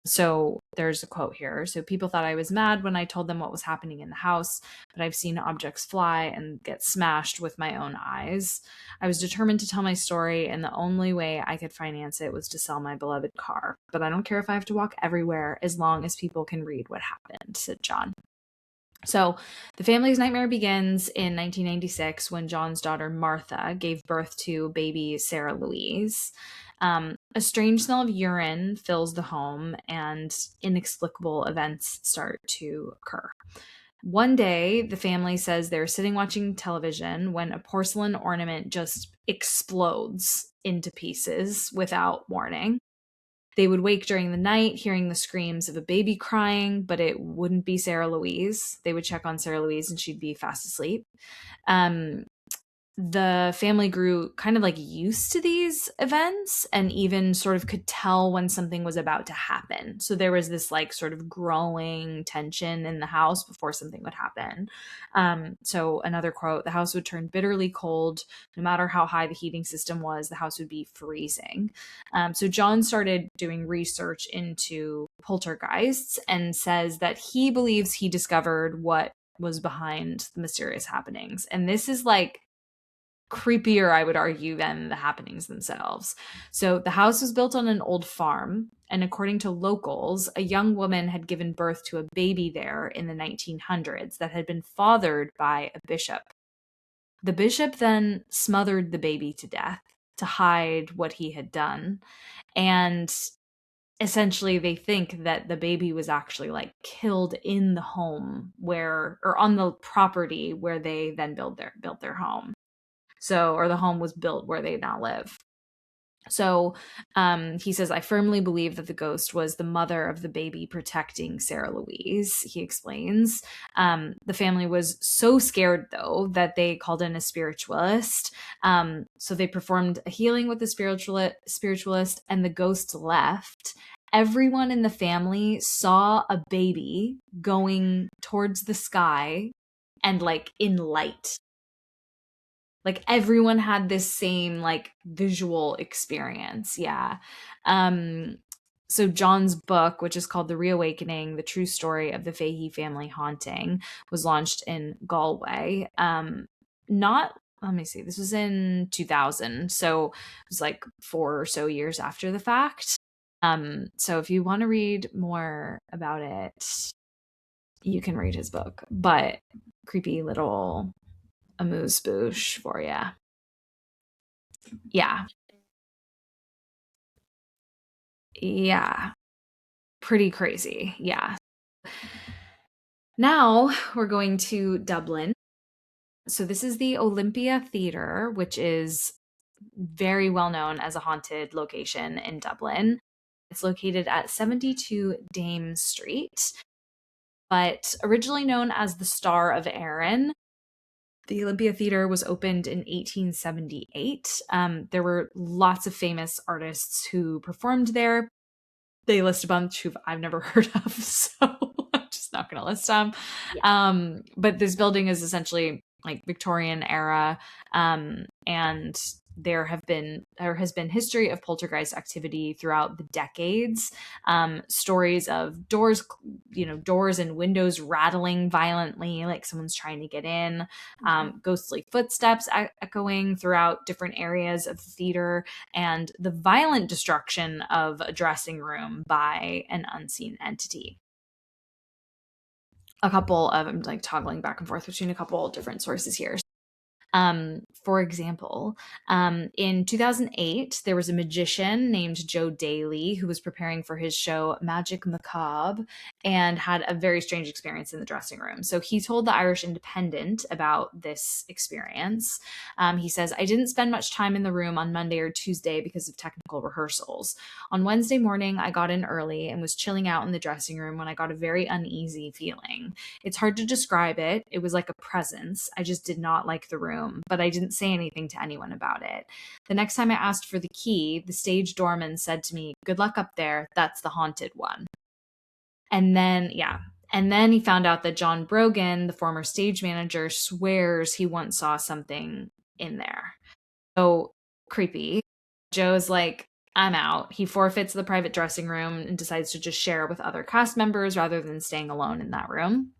So there's a quote here. So people thought I was mad when I told them what was happening in the house, but I've seen objects fly and get smashed with my own eyes. I was determined to tell my story, and the only way I could finance it was to sell my beloved car. But I don't care if I have to walk everywhere as long as people can read what happened, said John. So the family's nightmare begins in 1996 when John's daughter Martha gave birth to baby Sarah Louise. A strange smell of urine fills the home, and inexplicable events start to occur. One day, the family says they're sitting watching television when a porcelain ornament just explodes into pieces without warning. They would wake during the night hearing the screams of a baby crying, but it wouldn't be Sarah Louise. They would check on Sarah Louise and she'd be fast asleep. The family grew kind of like used to these events and even sort of could tell when something was about to happen. So there was this like sort of growing tension in the house before something would happen. So another quote, the house would turn bitterly cold. No matter how high the heating system was, the house would be freezing. So John started doing research into poltergeists and says that he believes he discovered what was behind the mysterious happenings. And this is like creepier, I would argue, than the happenings themselves. So the house was built on an old farm, and according to locals, a young woman had given birth to a baby there in the 1900s that had been fathered by a bishop. The bishop then smothered the baby to death to hide what he had done, and essentially they think that the baby was actually like killed in the home where, or on the property where they then built their home. So, or the home was built where they now live. So he says, I firmly believe that the ghost was the mother of the baby protecting Sarah Louise, he explains. The family was so scared, though, that they called in a spiritualist. So they performed a healing with the spiritualist, and the ghost left. Everyone in the family saw a baby going towards the sky and like in light. Like everyone had this same like visual experience. Yeah. So John's book, which is called The Reawakening, The True Story of the Fehee Family Haunting, was launched in Galway. Let me see, this was in 2000. So it was like 4 or so years after the fact. So if you want to read more about it, you can read his book, but creepy little amuse bouche for you. Yeah. Yeah. Pretty crazy. Yeah. Now we're going to Dublin. So this is the Olympia Theatre, which is very well known as a haunted location in Dublin. It's located at 72 Dame Street, but originally known as the Star of Erin. The Olympia Theatre was opened in 1878. There were lots of famous artists who performed there. They list a bunch who I've never heard of, so I'm just not going to list them. Yeah. But this building is essentially like Victorian era, and there has been history of poltergeist activity throughout the decades. Stories of doors and windows rattling violently, like someone's trying to get in. Ghostly footsteps echoing throughout different areas of the theater, and the violent destruction of a dressing room by an unseen entity. I'm like toggling back and forth between a couple different sources here. For example, in 2008, there was a magician named Joe Daly who was preparing for his show Magic Macabre and had a very strange experience in the dressing room. So he told the Irish Independent about this experience. He says, I didn't spend much time in the room on Monday or Tuesday because of technical rehearsals. On Wednesday morning, I got in early and was chilling out in the dressing room when I got a very uneasy feeling. It's hard to describe it. It was like a presence. I just did not like the room, but I didn't say anything to anyone about it. The next time I asked for the key, the stage doorman said to me, good luck up there. That's the haunted one. And then, And then he found out that John Brogan, the former stage manager, swears he once saw something in there. So creepy. Joe's like, I'm out. He forfeits the private dressing room and decides to just share with other cast members rather than staying alone in that room.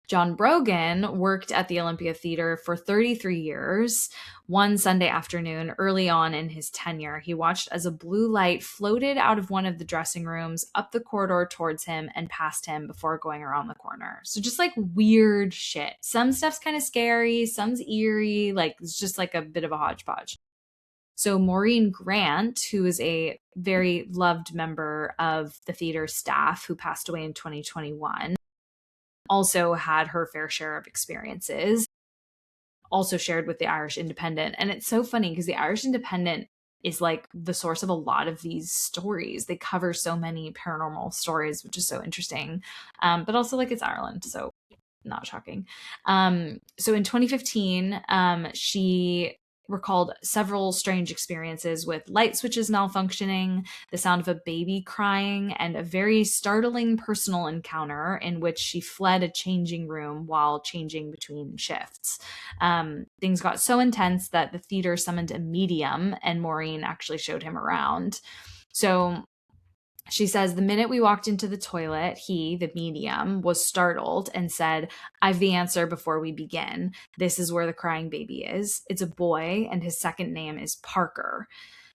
John Brogan worked at the Olympia Theatre for 33 years. One Sunday afternoon, early on in his tenure, he watched as a blue light floated out of one of the dressing rooms, up the corridor towards him, and past him before going around the corner. So just like weird shit. Some stuff's kind of scary, some's eerie, like it's just like a bit of a hodgepodge. So Maureen Grant, who is a very loved member of the theater staff who passed away in 2021, also had her fair share of experiences, also shared with the Irish Independent. And it's so funny because the Irish Independent is like the source of a lot of these stories. They cover so many paranormal stories, which is so interesting. But also like it's Ireland, so not shocking. So in 2015, she recalled several strange experiences with light switches malfunctioning, the sound of a baby crying, and a very startling personal encounter in which she fled a changing room while changing between shifts. Things got so intense that the theater summoned a medium, and Maureen actually showed him around. So she says, the minute we walked into the toilet, he, the medium, was startled and said, I've the answer before we begin. This is where the crying baby is. It's a boy, and his second name is Parker.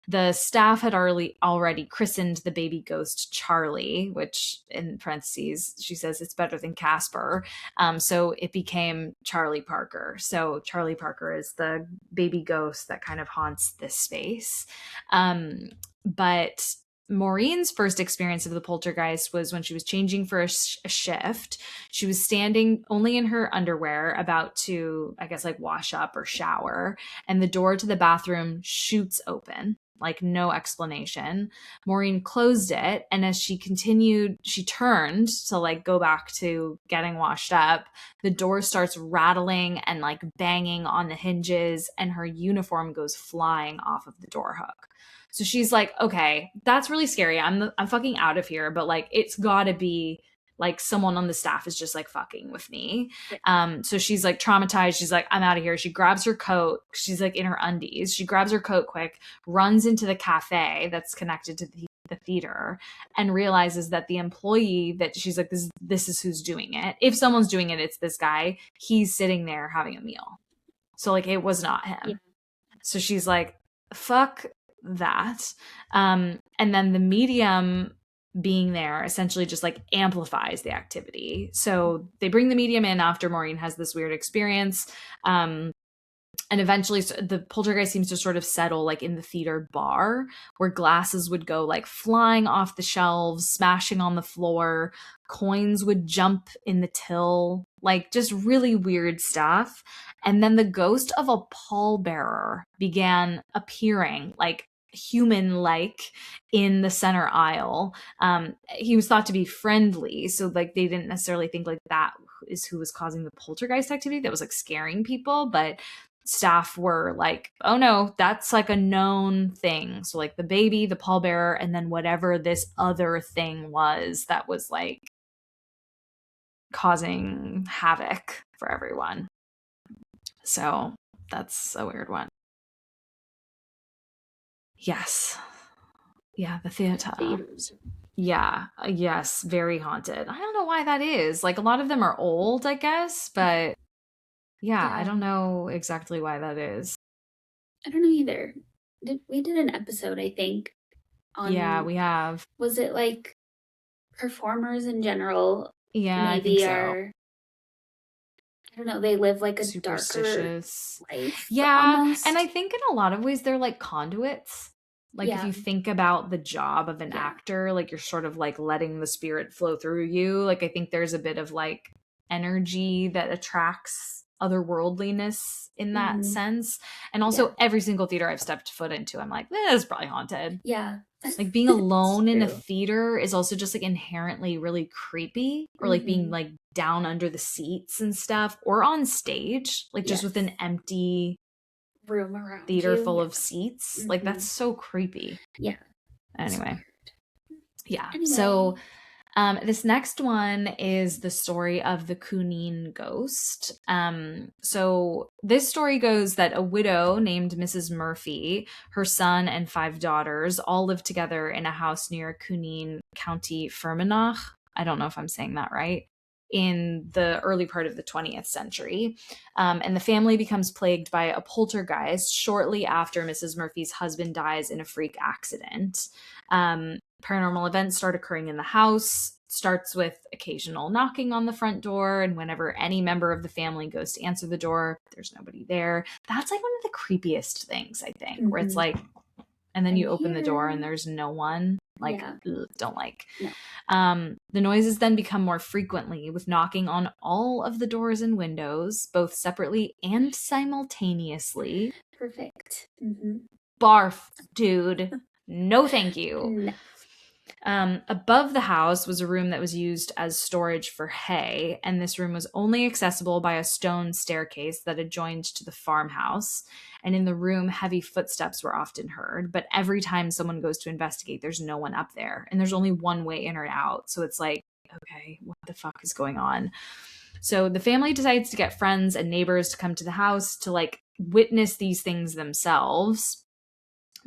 The staff had already christened the baby ghost Charlie, which in parentheses, she says it's better than Casper. So it became Charlie Parker. So Charlie Parker is the baby ghost that kind of haunts this space. But Maureen's first experience of the poltergeist was when she was changing for a shift. She was standing only in her underwear, about to, I guess, like wash up or shower, and the door to the bathroom shoots open, like no explanation. Maureen closed it, and as she continued, she turned to like go back to getting washed up. The door starts rattling and like banging on the hinges, and her uniform goes flying off of the door hook. So she's like, okay, that's really scary. I'm fucking out of here, but like it's gotta be like someone on the staff is just like fucking with me. So she's like traumatized. She's like, I'm out of here. She grabs her coat. She's like in her undies. She grabs her coat quick, runs into the cafe that's connected to the theater, and realizes that the employee that she's like, this is who's doing it. If someone's doing it, it's this guy. He's sitting there having a meal. So like it was not him. Yeah. So she's like, fuck that. And then the medium being there essentially just like amplifies the activity. So they bring the medium in after Maureen has this weird experience. And eventually the poltergeist seems to sort of settle like in the theater bar, where glasses would go like flying off the shelves, smashing on the floor, coins would jump in the till, like just really weird stuff. And then the ghost of a pallbearer began appearing like human-like in the center aisle. He was thought to be friendly, so like they didn't necessarily think like that is who was causing the poltergeist activity that was like scaring people, but staff were like, oh no, that's like a known thing. So like the baby, the pallbearer, and then whatever this other thing was that was like causing havoc for everyone. So that's a weird one. Yes. Yeah, the theater. Yeah, yes, very haunted. I don't know why that is. Like a lot of them are old, I guess, but yeah, I don't know exactly why that is. I don't know either. We did an episode, I think, on... Yeah, we have. Was it like performers in general? Yeah, maybe I think so. I don't know, they live like a superstitious life. Yeah, almost. and I think in a lot of ways they're like conduits. Like if you think about the job of an actor, like you're sort of like letting the spirit flow through you. Like I think there's a bit of like energy that attracts otherworldliness in that sense. And also every single theater I've stepped foot into, I'm like, this is probably haunted. Yeah. Like being alone in a theater is also just like inherently really creepy, or like being like down under the seats and stuff, or on stage, like just with an empty room around theater you. full of seats. Like that's so creepy. Yeah. Anyway. So this next one is the story of the Cuneen ghost. So this story goes that a widow named Mrs. Murphy, her son and 5 daughters all lived together in a house near Cuneen, County Fermanagh. I don't know if I'm saying that right. In the early part of the 20th century. And the family becomes plagued by a poltergeist shortly after Mrs. Murphy's husband dies in a freak accident. Paranormal events start occurring in the house. Starts with occasional knocking on the front door, and whenever any member of the family goes to answer the door, there's nobody there. That's like one of the creepiest things, I think, where it's like, and then you open the door and there's no one. Like, ugh, don't like. No. The noises then become more frequently, with knocking on all of the doors and windows, both separately and simultaneously. Perfect. Barf, dude. No, thank you. No. Above the house was a room that was used as storage for hay, and this room was only accessible by a stone staircase that adjoined to the farmhouse. And in the room, heavy footsteps were often heard, but every time someone goes to investigate, there's no one up there, and there's only one way in or out. So it's like, okay, what the fuck is going on? So the family decides to get friends and neighbors to come to the house to like witness these things themselves.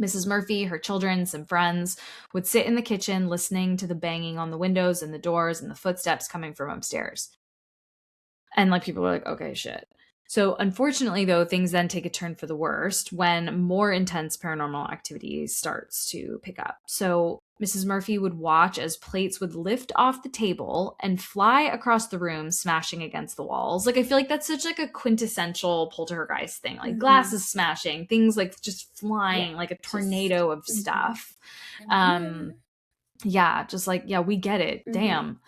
Mrs. Murphy, her children, some friends would sit in the kitchen listening to the banging on the windows and the doors and the footsteps coming from upstairs. And like people were like, okay, shit. So unfortunately, though, things then take a turn for the worst when more intense paranormal activity starts to pick up. So Mrs. Murphy would watch as plates would lift off the table and fly across the room, smashing against the walls. Like, I feel like that's such like a quintessential poltergeist thing. Like glasses smashing, things like just flying like a tornado of stuff. Yeah, just like, yeah, we get it. Damn.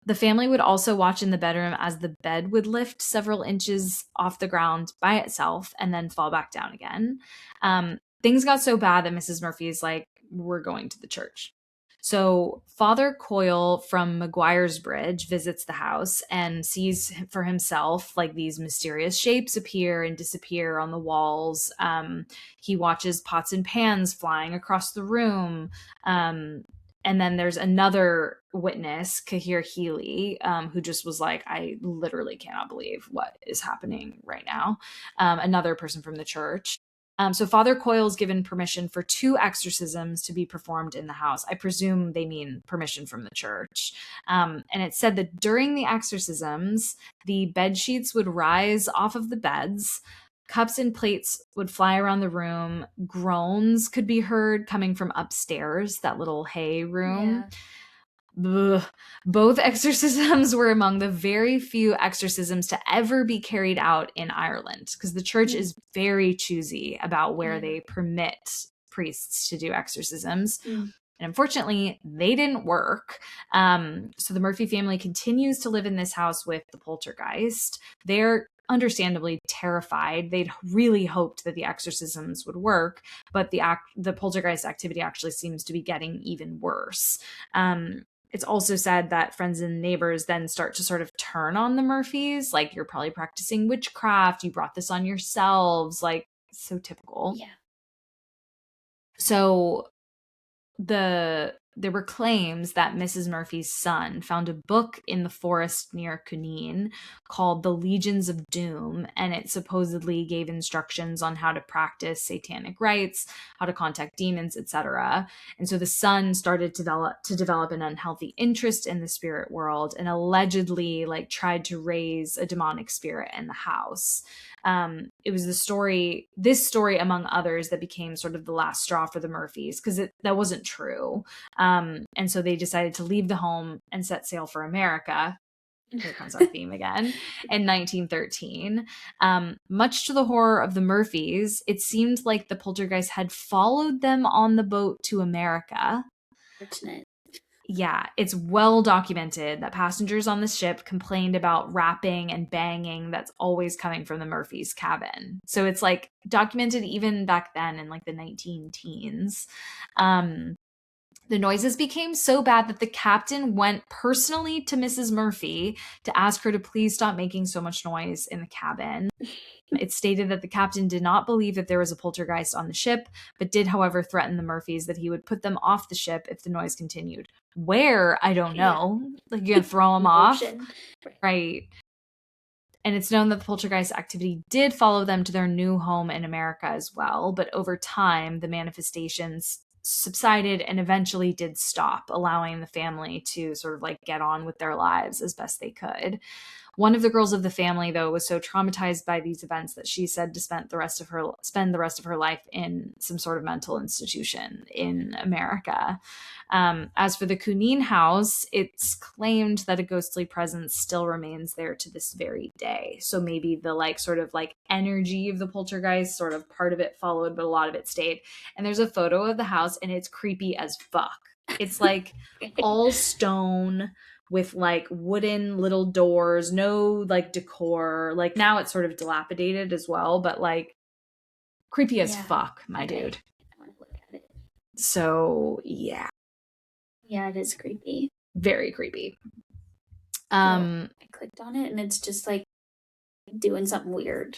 The family would also watch in the bedroom as the bed would lift several inches off the ground by itself and then fall back down again. Things got so bad that Mrs. Murphy's like, we're going to the church. So Father Coyle from Maguire's Bridge visits the house and sees for himself like these mysterious shapes appear and disappear on the walls. He watches pots and pans flying across the room. And then there's another witness, Cahir Healy, who just was like, I literally cannot believe what is happening right now. Another person from the church. So Father Coyle's given permission for 2 exorcisms to be performed in the house. I presume they mean permission from the church. And it said that during the exorcisms, the bed sheets would rise off of the beds. Cups and plates would fly around the room. Groans could be heard coming from upstairs, that little hay room. Yeah. Both exorcisms were among the very few exorcisms to ever be carried out in Ireland, because the church is very choosy about where they permit priests to do exorcisms. And unfortunately, they didn't work. So the Murphy family continues to live in this house with the poltergeist. They're understandably terrified. They'd really hoped that the exorcisms would work, but the poltergeist activity actually seems to be getting even worse. It's also said that friends and neighbors then start to sort of turn on the Murphys, like, you're probably practicing witchcraft, you brought this on yourselves, like, so typical. Yeah. So there were claims that Mrs. Murphy's son found a book in the forest near Cuneen called The Legions of Doom, and it supposedly gave instructions on how to practice satanic rites, how to contact demons, etc. And so the son started to develop an unhealthy interest in the spirit world, and allegedly like tried to raise a demonic spirit in the house. It was this story among others that became sort of the last straw for the Murphys, because that wasn't true. And so they decided to leave the home and set sail for America. Here comes our theme again, in 1913. Much to the horror of the Murphys, it seemed like the poltergeist had followed them on the boat to America. Fortunate. Yeah, it's well documented that passengers on the ship complained about rapping and banging that's always coming from the Murphys' cabin. So it's like documented even back then in like the 19 teens. The noises became so bad that the captain went personally to Mrs. Murphy to ask her to please stop making so much noise in the cabin. It stated that the captain did not believe that there was a poltergeist on the ship, but did, however, threaten the Murphys that he would put them off the ship if the noise continued. Where? I don't know. Yeah. Like, you're going to throw them off? Right. And it's known that the poltergeist activity did follow them to their new home in America as well, but over time, the manifestations subsided and eventually did stop, allowing the family to sort of like get on with their lives as best they could. One of the girls of the family, though, was so traumatized by these events that she said to spend the rest of her life in some sort of mental institution in America. As for the Cunene house, it's claimed that a ghostly presence still remains there to this very day. So maybe the like sort of like energy of the poltergeist, sort of part of it followed, but a lot of it stayed. And there's a photo of the house, and it's creepy as fuck. It's like all stone with like wooden little doors, no like decor. Like now it's sort of dilapidated as well, but like creepy as fuck, my dude. I want to look at it. So yeah. Yeah, it is creepy. Very creepy. I clicked on it and it's just like doing something weird.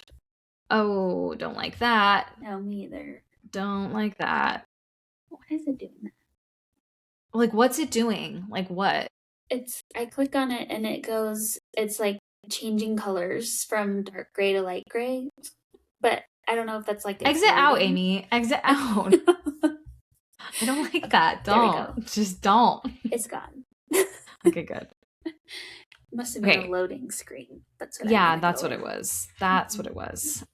Oh, don't like that. No, me either. Don't like that. Why is it doing that? Like, what's it doing? Like, what? I click on it and it's like changing colors from dark gray to light gray. But I don't know if that's like exit out, Amy. Exit out. I don't like that. Don't. Just don't. It's gone. Okay, good. Must have been a loading screen. That's what it was. That's what it was.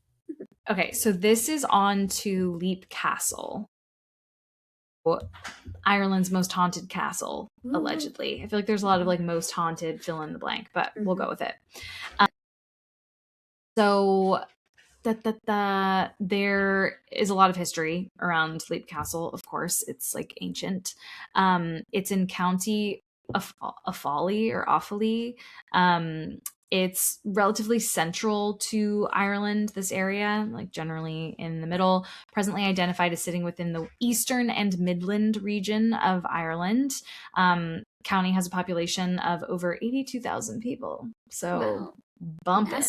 Okay, so this is on to Leap Castle. Ireland's most haunted castle, allegedly. I feel like there's a lot of like most haunted fill in the blank, but we'll go with it. So there is a lot of history around Leap Castle, of course. It's like ancient. It's in County Offaly or Offaly. It's relatively central to Ireland, this area, like generally in the middle, presently identified as sitting within the eastern and Midland region of Ireland. County has a population of over 82,000 people. So bumping.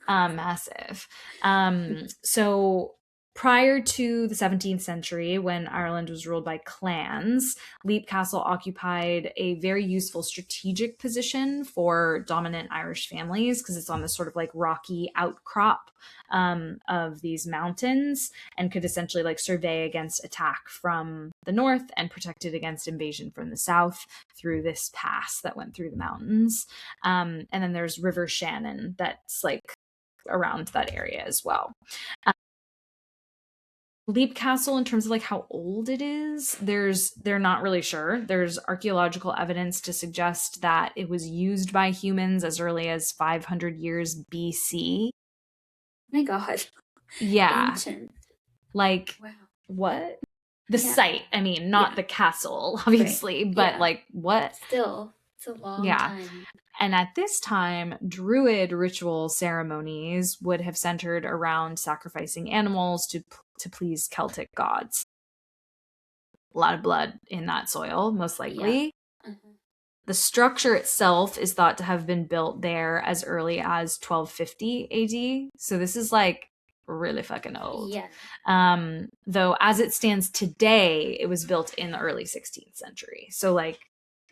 Massive. So prior to the 17th century, when Ireland was ruled by clans, Leap Castle occupied a very useful strategic position for dominant Irish families because it's on this sort of like rocky outcrop of these mountains and could essentially like survey against attack from the north and protected against invasion from the south through this pass that went through the mountains. And then there's River Shannon that's like around that area as well. Leap Castle, in terms of like how old it is, they're not really sure. There's archaeological evidence to suggest that it was used by humans as early as 500 years BC. Oh my God. Yeah. Ancient. Like, wow. What? The site, I mean, not the castle, obviously, but like, what? Still, it's a long time. And at this time, Druid ritual ceremonies would have centered around sacrificing animals to please Celtic gods. A lot of blood in that soil, most likely. Yeah. Mm-hmm. The structure itself is thought to have been built there as early as 1250 AD. So this is like really fucking old. Yeah. Though as it stands today, it was built in the early 16th century. So like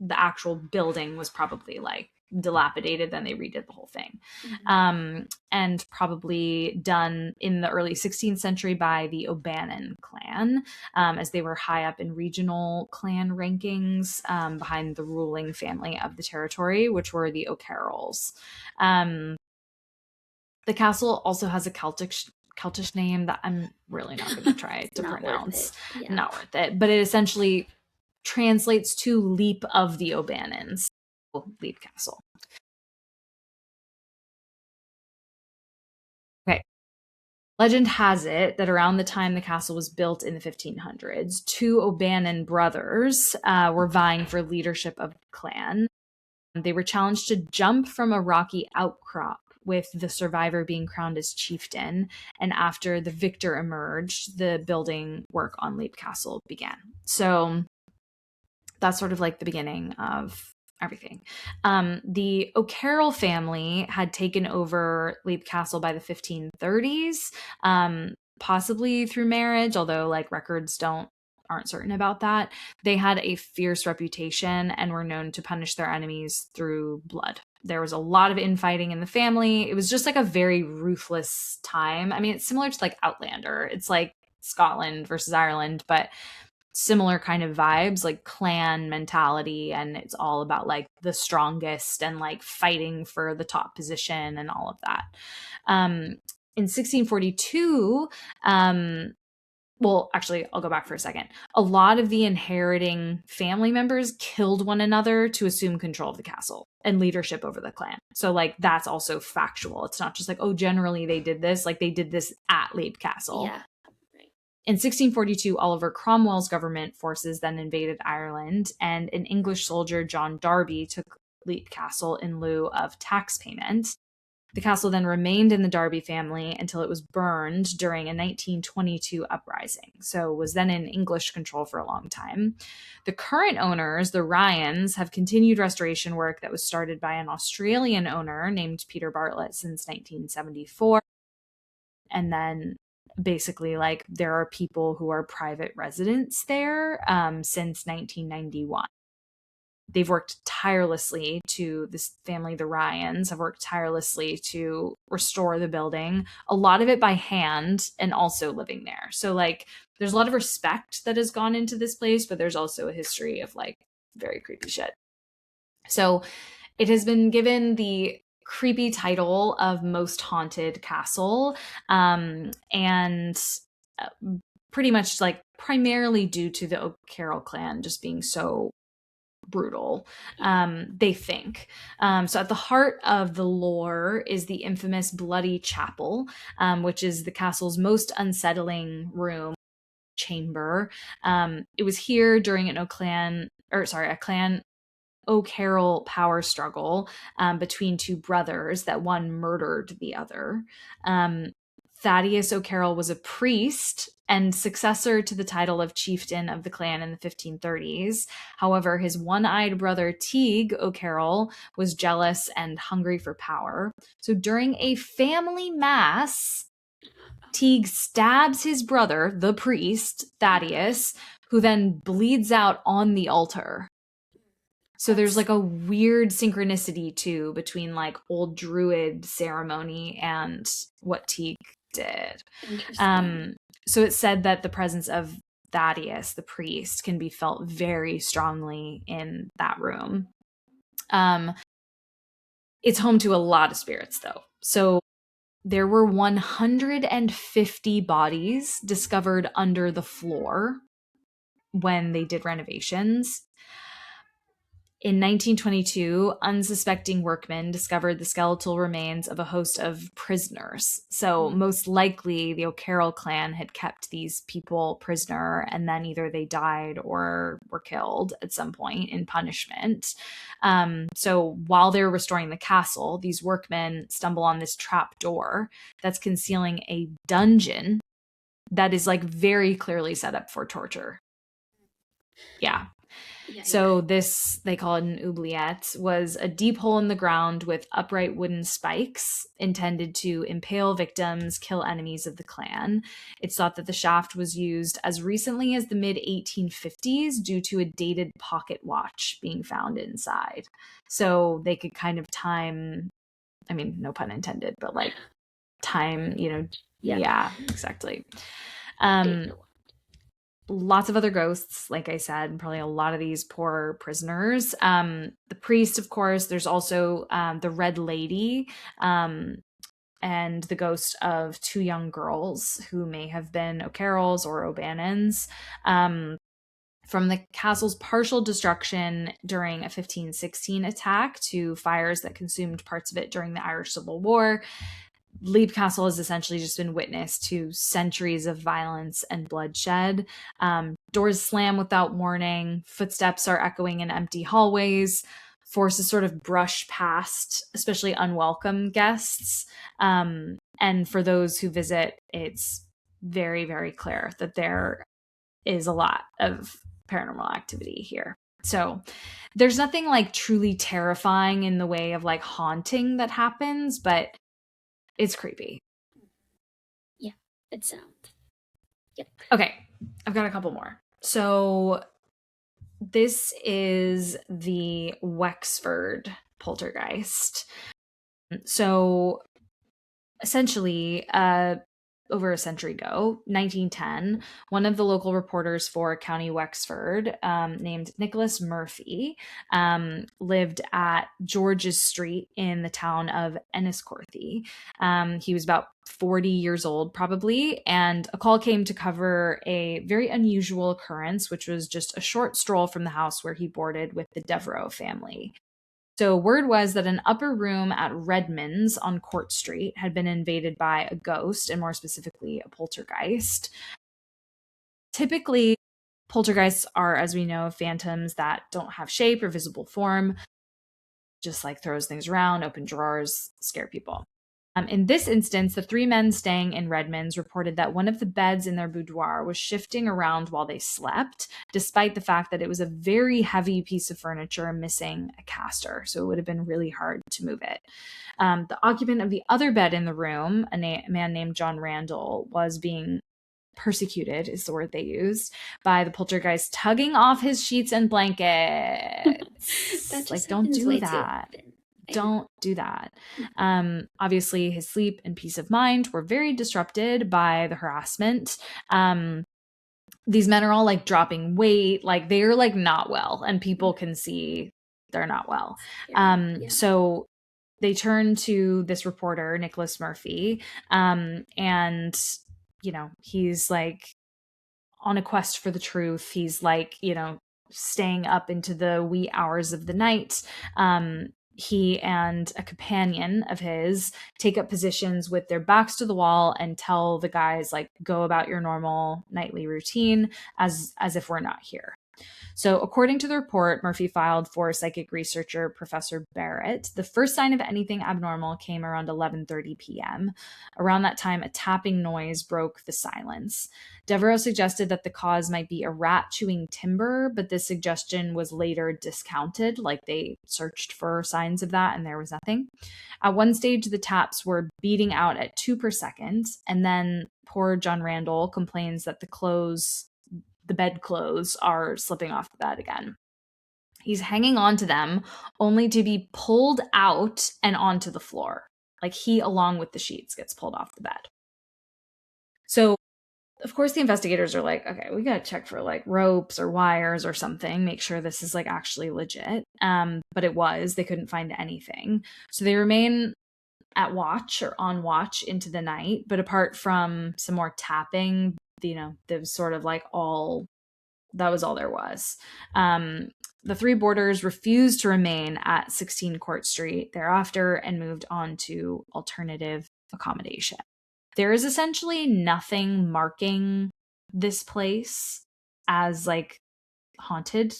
the actual building was probably like dilapidated, then they redid the whole thing. Mm-hmm. And probably done in the early 16th century by the O'Bannon clan, as they were high up in regional clan rankings behind the ruling family of the territory, which were the O'Carrolls. The castle also has a Celtish name that I'm really not going to try to pronounce. Not worth it. But it essentially translates to Leap of the O'Bannons. Leap Castle. Legend has it that around the time the castle was built in the 1500s, two O'Bannon brothers were vying for leadership of the clan. They were challenged to jump from a rocky outcrop, with the survivor being crowned as chieftain. And after the victor emerged, the building work on Leap Castle began. So that's sort of like the beginning of everything. The O'Carroll family had taken over Leap Castle by the 1530s, possibly through marriage, although like records aren't certain about that. They had a fierce reputation and were known to punish their enemies through blood. There was a lot of infighting in the family. It was just like a very ruthless time. I mean, it's similar to like Outlander. It's like Scotland versus Ireland, but similar kind of vibes, like clan mentality, and it's all about like the strongest and like fighting for the top position and all of that. In 1642, well, actually, I'll go back for a second. A lot of the inheriting family members killed one another to assume control of the castle and leadership over the clan. So, like, that's also factual. It's not just like, oh, generally they did this. Like, they did this at Leap Castle. Yeah. In 1642, Oliver Cromwell's government forces then invaded Ireland, and an English soldier, John Darby, took Leap Castle in lieu of tax payment. The castle then remained in the Darby family until it was burned during a 1922 uprising, so was then in English control for a long time. The current owners, the Ryans, have continued restoration work that was started by an Australian owner named Peter Bartlett since 1974. And then basically, like, there are people who are private residents there since 1991. They've worked tirelessly this family, the Ryans, have worked tirelessly to restore the building, a lot of it by hand and also living there. So, like, there's a lot of respect that has gone into this place, but there's also a history of, like, very creepy shit. So it has been given the creepy title of most haunted castle, and pretty much like primarily due to the O'Carroll clan just being so brutal, they think. So at the heart of the lore is the infamous Bloody Chapel, which is the castle's most unsettling room, chamber. It was here during a clan O'Carroll power struggle between two brothers that one murdered the other. Thaddeus O'Carroll was a priest and successor to the title of chieftain of the clan in the 1530s. However, his one-eyed brother Teague O'Carroll was jealous and hungry for power. So during a family mass, Teague stabs his brother, the priest, Thaddeus, who then bleeds out on the altar. So there's like a weird synchronicity too between like old druid ceremony and what Teague did. So it's said that the presence of Thaddeus, the priest, can be felt very strongly in that room. It's home to a lot of spirits though. So there were 150 bodies discovered under the floor when they did renovations. In 1922, unsuspecting workmen discovered the skeletal remains of a host of prisoners. So most likely the O'Carroll clan had kept these people prisoner, and then either they died or were killed at some point in punishment. So while they're restoring the castle, these workmen stumble on this trap door that's concealing a dungeon that is like very clearly set up for torture. Yeah. So this, they call it an oubliette, was a deep hole in the ground with upright wooden spikes intended to impale victims, kill enemies of the clan. It's thought that the shaft was used as recently as the mid-1850s due to a dated pocket watch being found inside. So they could kind of time, I mean, no pun intended, but like time, you know, yeah exactly. Lots of other ghosts, like I said, probably a lot of these poor prisoners. The priest, of course, there's also the Red Lady and the ghost of two young girls who may have been O'Carrolls or O'Bannons. From the castle's partial destruction during a 1516 attack to fires that consumed parts of it during the Irish Civil War, Leap Castle has essentially just been witness to centuries of violence and bloodshed. Doors slam without warning. Footsteps are echoing in empty hallways. Forces sort of brush past, especially unwelcome guests. And for those who visit, it's very, very clear that there is a lot of paranormal activity here. So there's nothing like truly terrifying in the way of like haunting that happens, but it's creepy. Yeah, it sounds. Yep. Okay, I've got a couple more. So this is the Wexford poltergeist. So essentially, over a century ago, 1910, one of the local reporters for County Wexford, named Nicholas Murphy, lived at George's Street in the town of Enniscorthy. He was about 40 years old, probably, and a call came to cover a very unusual occurrence, which was just a short stroll from the house where he boarded with the Devereux family. So word was that an upper room at Redmond's on Court Street had been invaded by a ghost, and more specifically, a poltergeist. Typically, poltergeists are, as we know, phantoms that don't have shape or visible form, just like throws things around, open drawers, scare people. In this instance, the three men staying in Redmond's reported that one of the beds in their boudoir was shifting around while they slept, despite the fact that it was a very heavy piece of furniture missing a caster, so it would have been really hard to move it. The occupant of the other bed in the room, a man named John Randall, was being persecuted, is the word they used, by the poltergeist tugging off his sheets and blankets. Like, don't do that. Don't do that. Obviously, his sleep and peace of mind were very disrupted by the harassment. These men are all like dropping weight, like they're like not well, and people can see they're not well. So they turn to this reporter, Nicholas Murphy, and you know, he's like on a quest for the truth. He's like, you know, staying up into the wee hours of the night. He and a companion of his take up positions with their backs to the wall and tell the guys, like, go about your normal nightly routine as if we're not here. So according to the report Murphy filed for psychic researcher Professor Barrett, the first sign of anything abnormal came around 11:30 p.m. Around that time, a tapping noise broke the silence. Devereux suggested that the cause might be a rat chewing timber, but this suggestion was later discounted, like they searched for signs of that and there was nothing. At one stage, the taps were beating out at 2 per second, and then poor John Randall complains that the bedclothes are slipping off the bed again. He's hanging on to them only to be pulled out and onto the floor. Like he, along with the sheets, gets pulled off the bed. So, of course, the investigators are like, okay, we got to check for like ropes or wires or something, make sure this is like actually legit. But it was, they couldn't find anything. So they remain at watch or on watch into the night. But apart from some more tapping, you know, there was sort of like that was all there was. The three boarders refused to remain at 16 Court Street thereafter and moved on to alternative accommodation. There is essentially nothing marking this place as like haunted.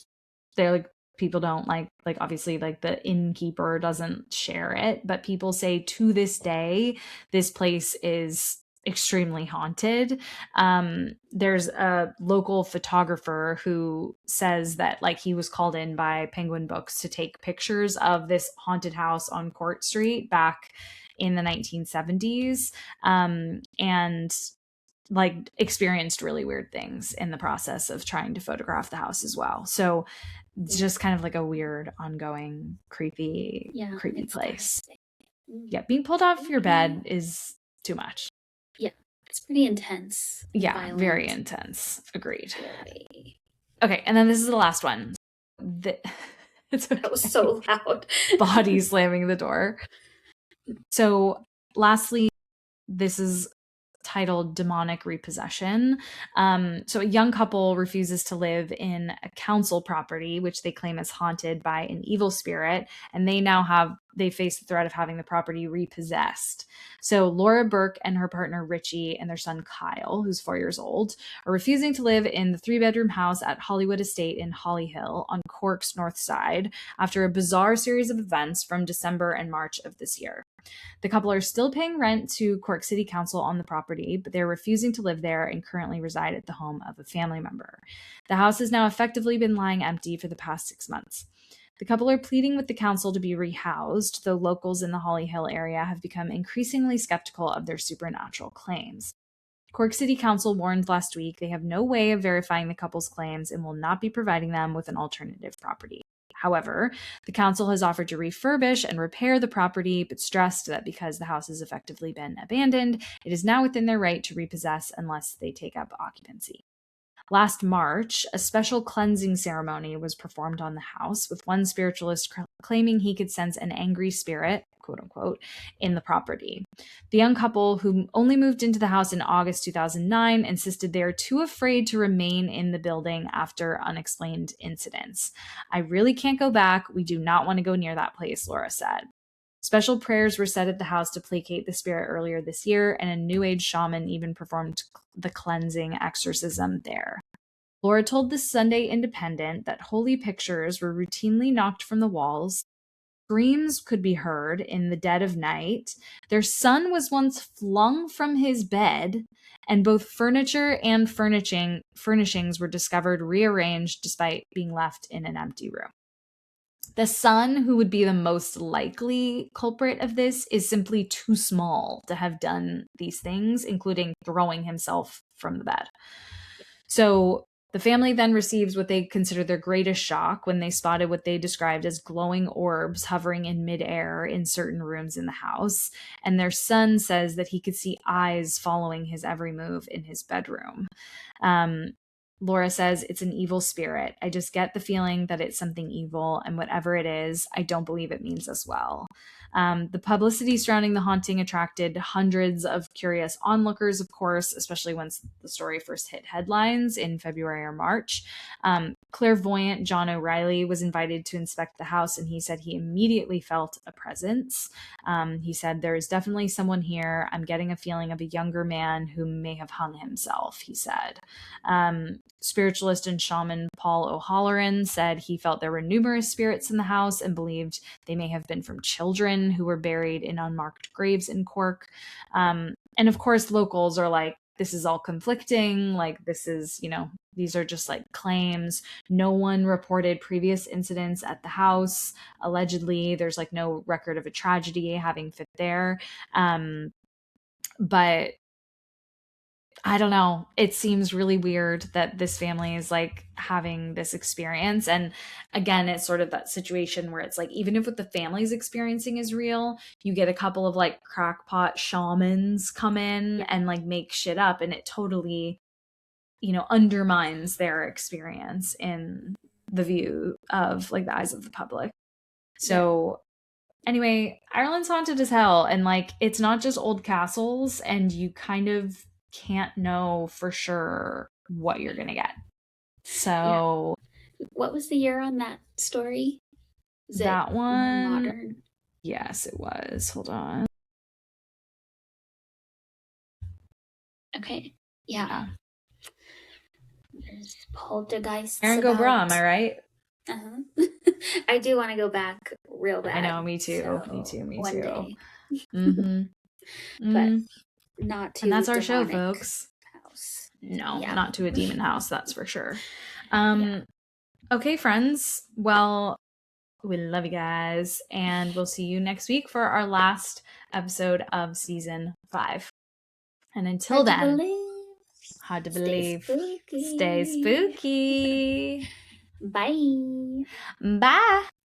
They're like, people don't like obviously like the innkeeper doesn't share it, but people say to this day this place is extremely haunted. There's a local photographer who says that like he was called in by Penguin Books to take pictures of this haunted house on Court Street back in the 1970s, and like experienced really weird things in the process of trying to photograph the house as well. So it's just kind of like a weird, ongoing, creepy place. Yeah, being pulled off your bed is too much. Yeah, it's pretty intense. Yeah, violent. Very intense. Agreed. Very. Okay, and then this is the last one. It's okay. That was so loud. Body slamming the door. So lastly, this is titled Demonic Repossession. So a young couple refuses to live in a council property, which they claim is haunted by an evil spirit, and they face the threat of having the property repossessed. So Laura Burke and her partner Richie and their son Kyle, who's 4 years old, are refusing to live in the 3-bedroom house at Hollywood Estate in Hollyhill on Cork's north side after a bizarre series of events from December and March of this year. The couple are still paying rent to Cork City Council on the property, but they're refusing to live there and currently reside at the home of a family member. The house has now effectively been lying empty for the past 6 months. The couple are pleading with the council to be rehoused, though locals in the Hollyhill area have become increasingly skeptical of their supernatural claims. Cork City Council warned last week they have no way of verifying the couple's claims and will not be providing them with an alternative property. However, the council has offered to refurbish and repair the property, but stressed that because the house has effectively been abandoned, it is now within their right to repossess unless they take up occupancy. Last March, a special cleansing ceremony was performed on the house, with one spiritualist claiming he could sense an angry spirit, quote unquote, in the property. The young couple, who only moved into the house in August 2009, insisted they are too afraid to remain in the building after unexplained incidents. I really can't go back. We do not want to go near that place, Laura said. Special prayers were said at the house to placate the spirit earlier this year, and a New Age shaman even performed the cleansing exorcism there. Laura told the Sunday Independent that holy pictures were routinely knocked from the walls, screams could be heard in the dead of night, their son was once flung from his bed, and both furniture and furnishings were discovered rearranged despite being left in an empty room. The son, who would be the most likely culprit of this, is simply too small to have done these things, including throwing himself from the bed. So the family then receives what they consider their greatest shock when they spotted what they described as glowing orbs hovering in midair in certain rooms in the house. And their son says that he could see eyes following his every move in his bedroom. Laura says, it's an evil spirit. I just get the feeling that it's something evil, and whatever it is, I don't believe it means us well. The publicity surrounding the haunting attracted hundreds of curious onlookers, of course, especially once the story first hit headlines in February or March. Clairvoyant John O'Reilly was invited to inspect the house, and he said he immediately felt a presence. He said, there is definitely someone here. I'm getting a feeling of a younger man who may have hung himself, he said. Spiritualist and shaman Paul O'Halloran said he felt there were numerous spirits in the house and believed they may have been from children who were buried in unmarked graves in Cork. And of course, locals are like, this is all conflicting. Like, this is, these are just like claims. No one reported previous incidents at the house. Allegedly, there's like no record of a tragedy having fit there. But I don't know. It seems really weird that this family is like having this experience. And again, it's sort of that situation where it's like, even if what the family's experiencing is real, you get a couple of like crackpot shamans come in and like make shit up, and it totally, undermines their experience in the view of like the eyes of the public. So anyway, Ireland's haunted as hell. And like, it's not just old castles, and you kind of can't know for sure what you're gonna get. So what was the year on that story? Is that one modern? Yes, it was. Hold on. Okay. Yeah. There's poltergeists. Aaron go bra, am I right? I do want to go back real bad. I know, me too. So me too. one day. But not to. And that's our show, folks. House. No, not to a demon house, that's for sure. Okay, friends. Well, we love you guys, and we'll see you next week for our last episode of season 5. And until then, hard to believe. Stay spooky. Bye. Bye.